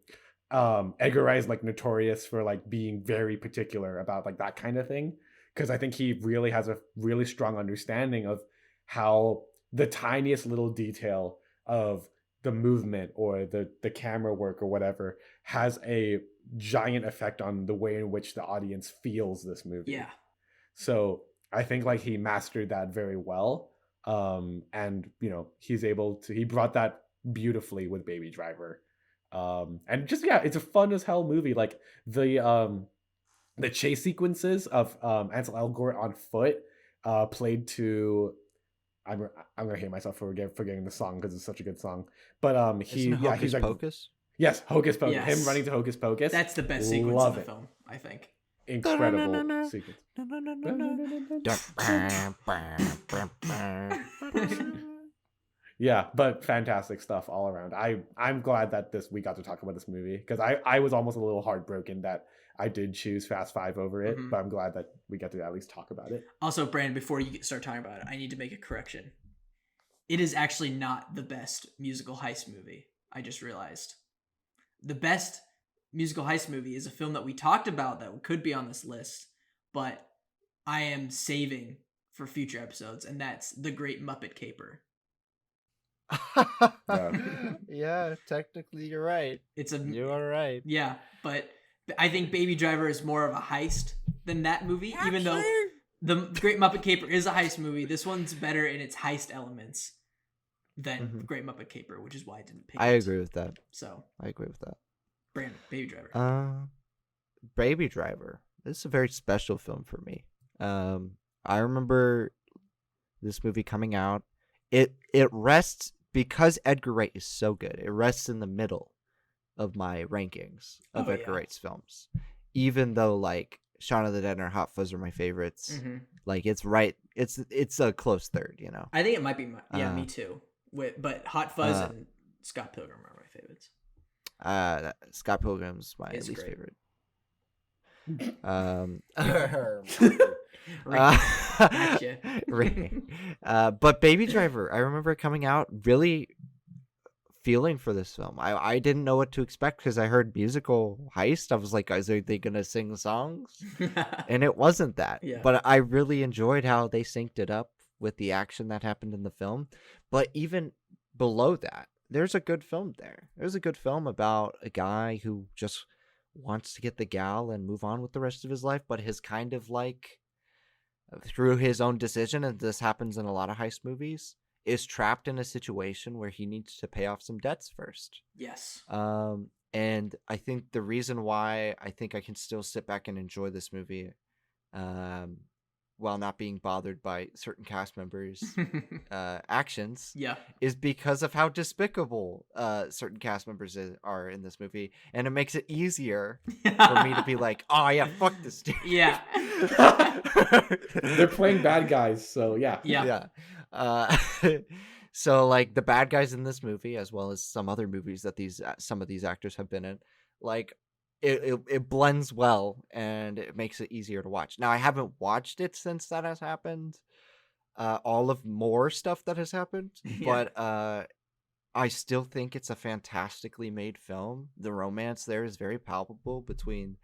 S2: Edgar Wright is like notorious for like being very particular about like that kind of thing, because I think he really has a really strong understanding of how the tiniest little detail of the movement or the camera work or whatever has a giant effect on the way in which the audience feels this movie.
S1: Yeah.
S2: So I think like he mastered that very well. And you know, he brought that beautifully with Baby Driver. And just it's a fun as hell movie. Like the chase sequences of Ansel Elgort on foot, played to I'm gonna hate myself for forgetting the song because it's such a good song. But he's like
S3: Pocus?
S2: Yes, Hocus Pocus.
S1: Yes.
S2: Him running to Hocus Pocus.
S1: That's the best sequence of the film, I think.
S2: Incredible sequence. Yeah, but fantastic stuff all around. I'm glad that we got to talk about this movie, because I was almost a little heartbroken that I did choose Fast Five over it, but I'm glad that we get to at least talk about it.
S1: Also, Brandon, before you start talking about it, I need to make a correction. It is actually not the best musical heist movie. I just realized. The best musical heist movie is a film that we talked about that could be on this list, but I am saving for future episodes, and that's The Great Muppet Caper.
S3: Yeah, technically you're right. You are right.
S1: Yeah, but I think Baby Driver is more of a heist than that movie, even though The Great Muppet Caper is a heist movie. This one's better in its heist elements than The Great Muppet Caper, which is why I didn't pick it.
S3: I agree with that.
S1: So
S3: I agree with that.
S1: Brandon, Baby Driver.
S3: Baby Driver. This is a very special film for me. I remember this movie coming out. It rests, because Edgar Wright is so good, it rests in the middle of my rankings of Edgar Wright's films. Even though like Shaun of the Dead and Hot Fuzz are my favorites, like it's right. It's a close third, you know.
S1: I think it might be me too. But Hot Fuzz and Scott Pilgrim are my favorites.
S3: Scott Pilgrim's my
S1: It's
S3: least
S1: great.
S3: favorite. But Baby Driver, I remember coming out really feeling for this film. I didn't know what to expect, because I heard musical heist. I was like, are they gonna sing songs? And it wasn't that.
S1: Yeah.
S3: But I really enjoyed how they synced it up with the action that happened in the film. But even below that, there's a good film there. There's a good film about a guy who just wants to get the gal and move on with the rest of his life, but his kind of like, through his own decision, and this happens in a lot of heist movies, is trapped in a situation where he needs to pay off some debts first.
S1: Yes.
S3: And I think the reason why I think I can still sit back and enjoy this movie, while not being bothered by certain cast members' actions, is because of how despicable certain cast members are in this movie, and it makes it easier for me to be like, oh yeah, fuck this dude.
S1: Yeah.
S2: They're playing bad guys, so yeah.
S3: So like the bad guys in this movie, as well as some other movies that some of these actors have been in, like it blends well, and it makes it easier to watch. Now I haven't watched it since that has happened, all of more stuff that has happened, but I still think it's a fantastically made film. The romance there is very palpable between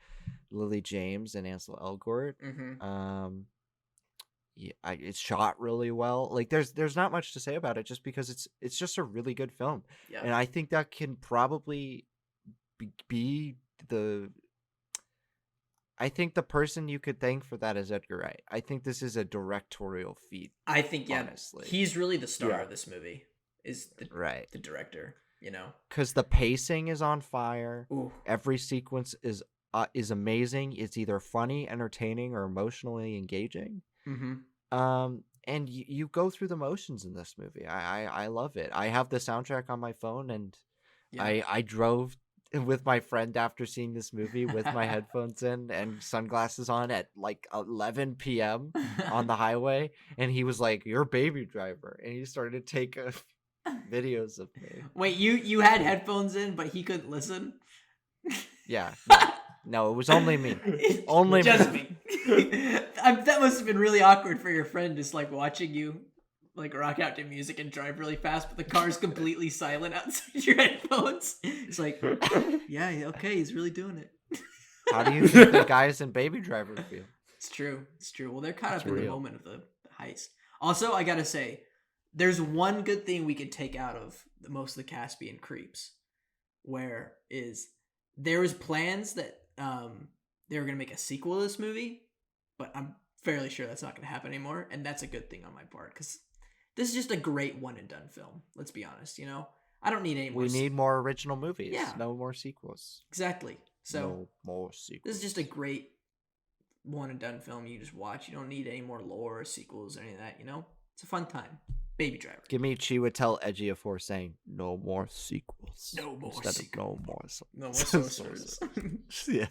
S3: Lily James and Ansel Elgort. It's shot really well. Like there's not much to say about it, just because it's just a really good film. And I think that can probably be I think the person you could thank for that is Edgar Wright. I think this is a directorial feat.
S1: I think
S3: honestly,
S1: he's really the star of this movie. Is the
S3: the
S1: director, you know?
S3: Because the pacing is on fire.
S1: Ooh.
S3: Every sequence is is amazing. It's either funny, entertaining, or emotionally engaging. And you go through the motions in this movie. I love it. I have the soundtrack on my phone, and I drove with my friend after seeing this movie with my headphones in and sunglasses on at like 11 p.m. on the highway, and he was like, "You're Baby Driver," and he started to take videos of me.
S1: Wait, you had headphones in, but he couldn't listen?
S3: Yeah. No, it was only me. Only
S1: just
S3: me.
S1: That must have been really awkward for your friend, just like watching you like rock out to music and drive really fast, but the car's completely silent outside your headphones. It's like, yeah, okay, he's really doing it.
S3: How do you think the guys in Baby Driver feel?
S1: It's true. Well, they're caught up in the moment of the heist. Also, I gotta say, there's one good thing we could take out of most of the Caspian Creeps, where is there was plans that they were gonna make a sequel to this movie, but I'm fairly sure that's not gonna happen anymore, and that's a good thing on my part, because this is just a great one and done film. Let's be honest, I don't need any more.
S3: We need more original movies.
S1: Yeah.
S3: No more sequels.
S1: Exactly. So
S3: no more sequels.
S1: This is just a great one and done film you just watch. You don't need any more lore or sequels or any of that, It's a fun time. Baby Driver.
S3: Give me Chiwetel Ejiofor saying, "No more sequels."
S1: No more
S3: instead
S1: sequels.
S3: No more
S1: sorcerers.
S3: Yeah.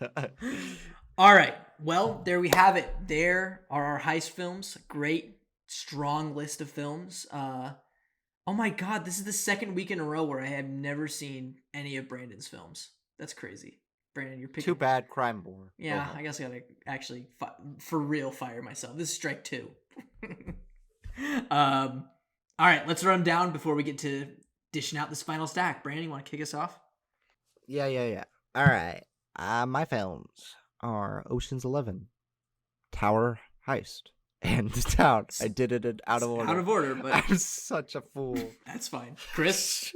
S1: All right. Well, there we have it. There are our heist films. Great, strong list of films. Oh my God, this is the second week in a row where I have never seen any of Brandon's films. That's crazy. Brandon, you're picking.
S3: Too bad, Crime Board.
S1: Yeah, I guess I gotta actually, for real, fire myself. This is strike 2. All right, let's run down before we get to dishing out this final stack. Brandon, you want to kick us off?
S3: Yeah. All right. My films are Ocean's 11, Tower Heist, and The Town. I did it out of order.
S1: Out of order, but
S3: I'm such a fool.
S1: That's fine. Chris?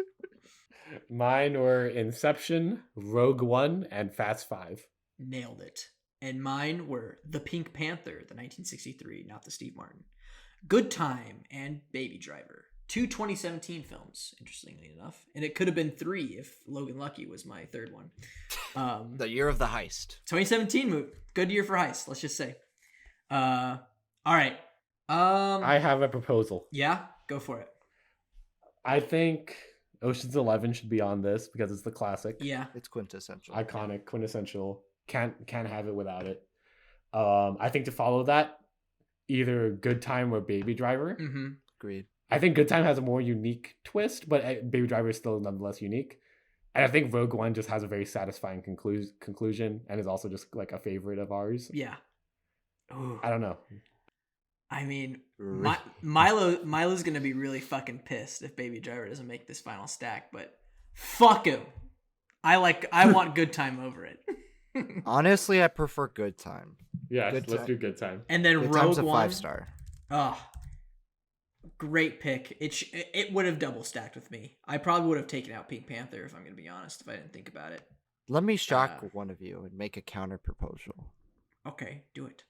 S2: Mine were Inception, Rogue One, and Fast 5.
S1: Nailed it. And mine were The Pink Panther, the 1963, not the Steve Martin. Good Time and Baby Driver. 2 2017 films, interestingly enough. And it could have been 3 if Logan Lucky was my third one.
S3: The year of the heist.
S1: 2017 movie. Good year for heist, let's just say. All right.
S2: I have a proposal.
S1: Yeah? Go for it.
S2: I think Ocean's 11 should be on this because it's the classic.
S1: Yeah.
S3: It's quintessential.
S2: Iconic, quintessential. Can't have it without it. I think to follow that, either Good Time or Baby Driver.
S1: Mm-hmm.
S3: Agreed.
S2: I think Good Time has a more unique twist, but Baby Driver is still nonetheless unique. And I think Rogue One just has a very satisfying conclusion and is also just like a favorite of ours.
S1: Yeah. Ooh.
S2: I don't know.
S1: I mean, Milo's gonna be really fucking pissed if Baby Driver doesn't make this final stack, but fuck him. I want Good Time over it.
S3: Honestly, I prefer Good Time.
S2: Yeah, let's do Good Time.
S1: And then
S3: Good
S1: Rogue
S3: Time's a
S1: One.
S3: 5-star.
S1: Oh, great pick. It would have double stacked with me. I probably would have taken out Pink Panther if I'm gonna be honest, if I didn't think about it.
S3: Let me shock one of you and make a counter proposal.
S1: Okay, do it.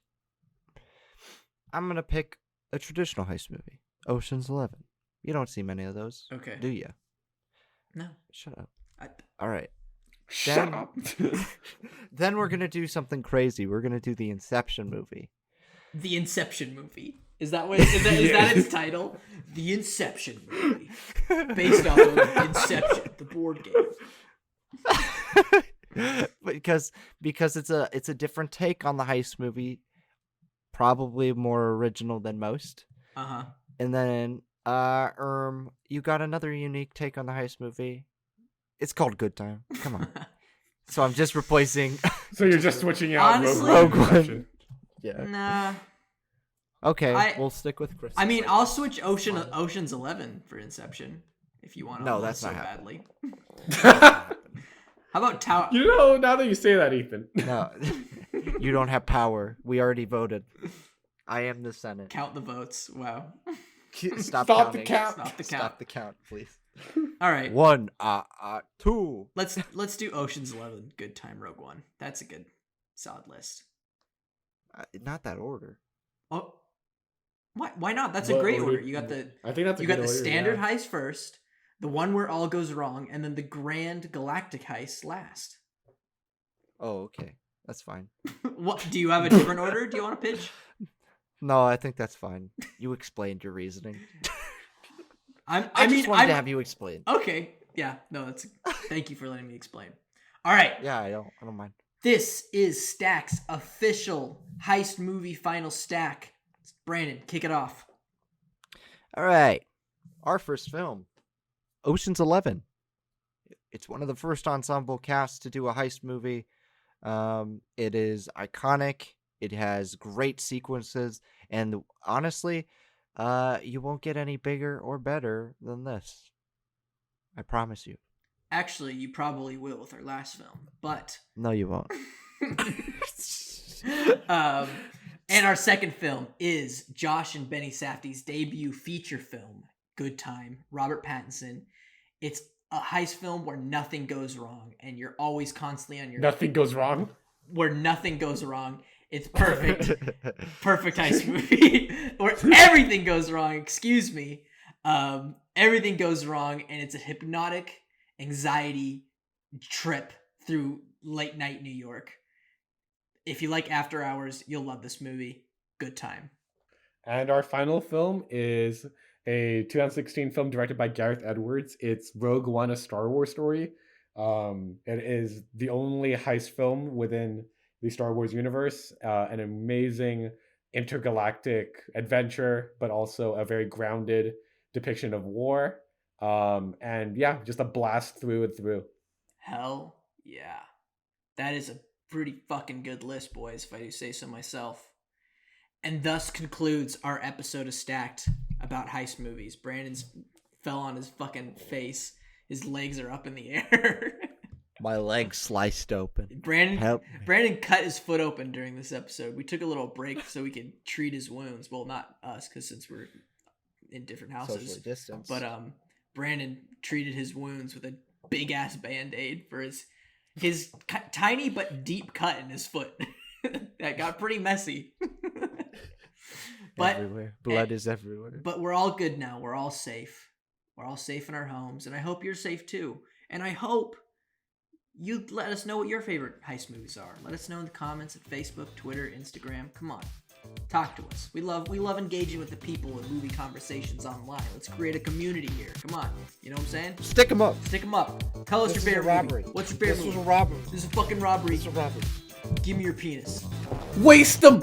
S3: I'm gonna pick a traditional heist movie, Ocean's 11. You don't see many of those,
S1: okay?
S3: Do you?
S1: No.
S3: Shut up. All right.
S2: Shut up.
S3: Then we're gonna do something crazy. We're gonna do the Inception movie.
S1: The Inception movie. Is that what? Is that its title? The Inception movie, based off of Inception, the board game.
S3: because it's a different take on the heist movie, probably more original than most. And then you got another unique take on the heist movie. It's called Good Time. Come on. So I'm just replacing.
S2: So you're just switching out
S1: honestly,
S2: Rogue One.
S3: Yeah.
S1: Nah.
S3: Okay, we'll stick with Chris.
S1: I mean, I'll switch Ocean's 11 for Inception if you want.
S3: No, that's
S1: so
S3: not
S1: badly. How about Tower?
S2: Now that you say that, Ethan.
S3: No, you don't have power. We already voted. I am the Senate.
S1: Count the votes. Wow.
S2: Stop the count.
S3: Stop the count, please.
S1: All right.
S3: 1, 2.
S1: Let's do Ocean's 11, Good Time, Rogue One. That's a good, solid list.
S3: Not that order.
S1: Oh, why not? That's a great order. You got the.
S2: I think that's.
S1: You got the standard heist first, the one where all goes wrong, and then the grand galactic heist last.
S3: Oh, okay. That's fine.
S1: What do you have a different order? Do you want to pitch?
S3: No, I think that's fine. You explained your reasoning.
S1: I
S3: just wanted to have you explain.
S1: Okay. Yeah. No, that's. Thank you for letting me explain. All right.
S3: Yeah, I don't mind.
S1: This is Stack's official heist movie final stack. Brandon, kick it off.
S3: All right. Our first film, Ocean's 11. It's one of the first ensemble casts to do a heist movie. It is iconic. It has great sequences, and honestly, you won't get any bigger or better than this. I promise you.
S1: Actually, you probably will with our last film, but
S3: No, you won't.
S1: And our second film is Josh and Benny Safdie's debut feature film, Good Time, Robert Pattinson. It's a heist film where nothing goes wrong, and you're always constantly on your...
S2: Nothing goes wrong?
S1: Where nothing goes wrong. It's perfect. Perfect heist movie. Where everything goes wrong, excuse me. Everything goes wrong, and it's a hypnotic anxiety trip through late night New York. If you like After Hours, you'll love this movie. Good Time.
S2: And our final film is a 2016 film directed by Gareth Edwards. It's Rogue One, a Star Wars story. It is the only heist film within the Star Wars universe. An amazing intergalactic adventure, but also a very grounded depiction of war. And yeah, just a blast through and through.
S1: Hell yeah. That is a pretty fucking good list, boys, if I do say so myself. And thus concludes our episode of Stacked about heist movies. Brandon's fell on his fucking face. His legs are up in the air.
S3: My leg sliced open.
S1: Brandon cut his foot open during this episode. We took a little break so we could treat his wounds. Well, not us, because since we're in different houses.
S3: Socially distanced.
S1: But Brandon treated his wounds with a big ass Band-Aid for his tiny but deep cut in his foot. That got pretty messy. But
S3: everywhere. Blood is everywhere.
S1: But we're all good now. We're all safe. We're all safe in our homes, and I hope you're safe too. And I hope you let us know what your favorite heist movies are. Let us know in the comments at Facebook, Twitter, Instagram. Come on. Talk to us. We love engaging with the people in movie conversations online. Let's create a community here. Come on. You know what I'm saying?
S3: Stick them up.
S1: Stick them up. Tell us your favorite movie. What's your favorite movie?
S3: This is a robbery.
S1: This is a fucking robbery.
S3: This is a robbery.
S1: Give me your penis.
S2: Waste them!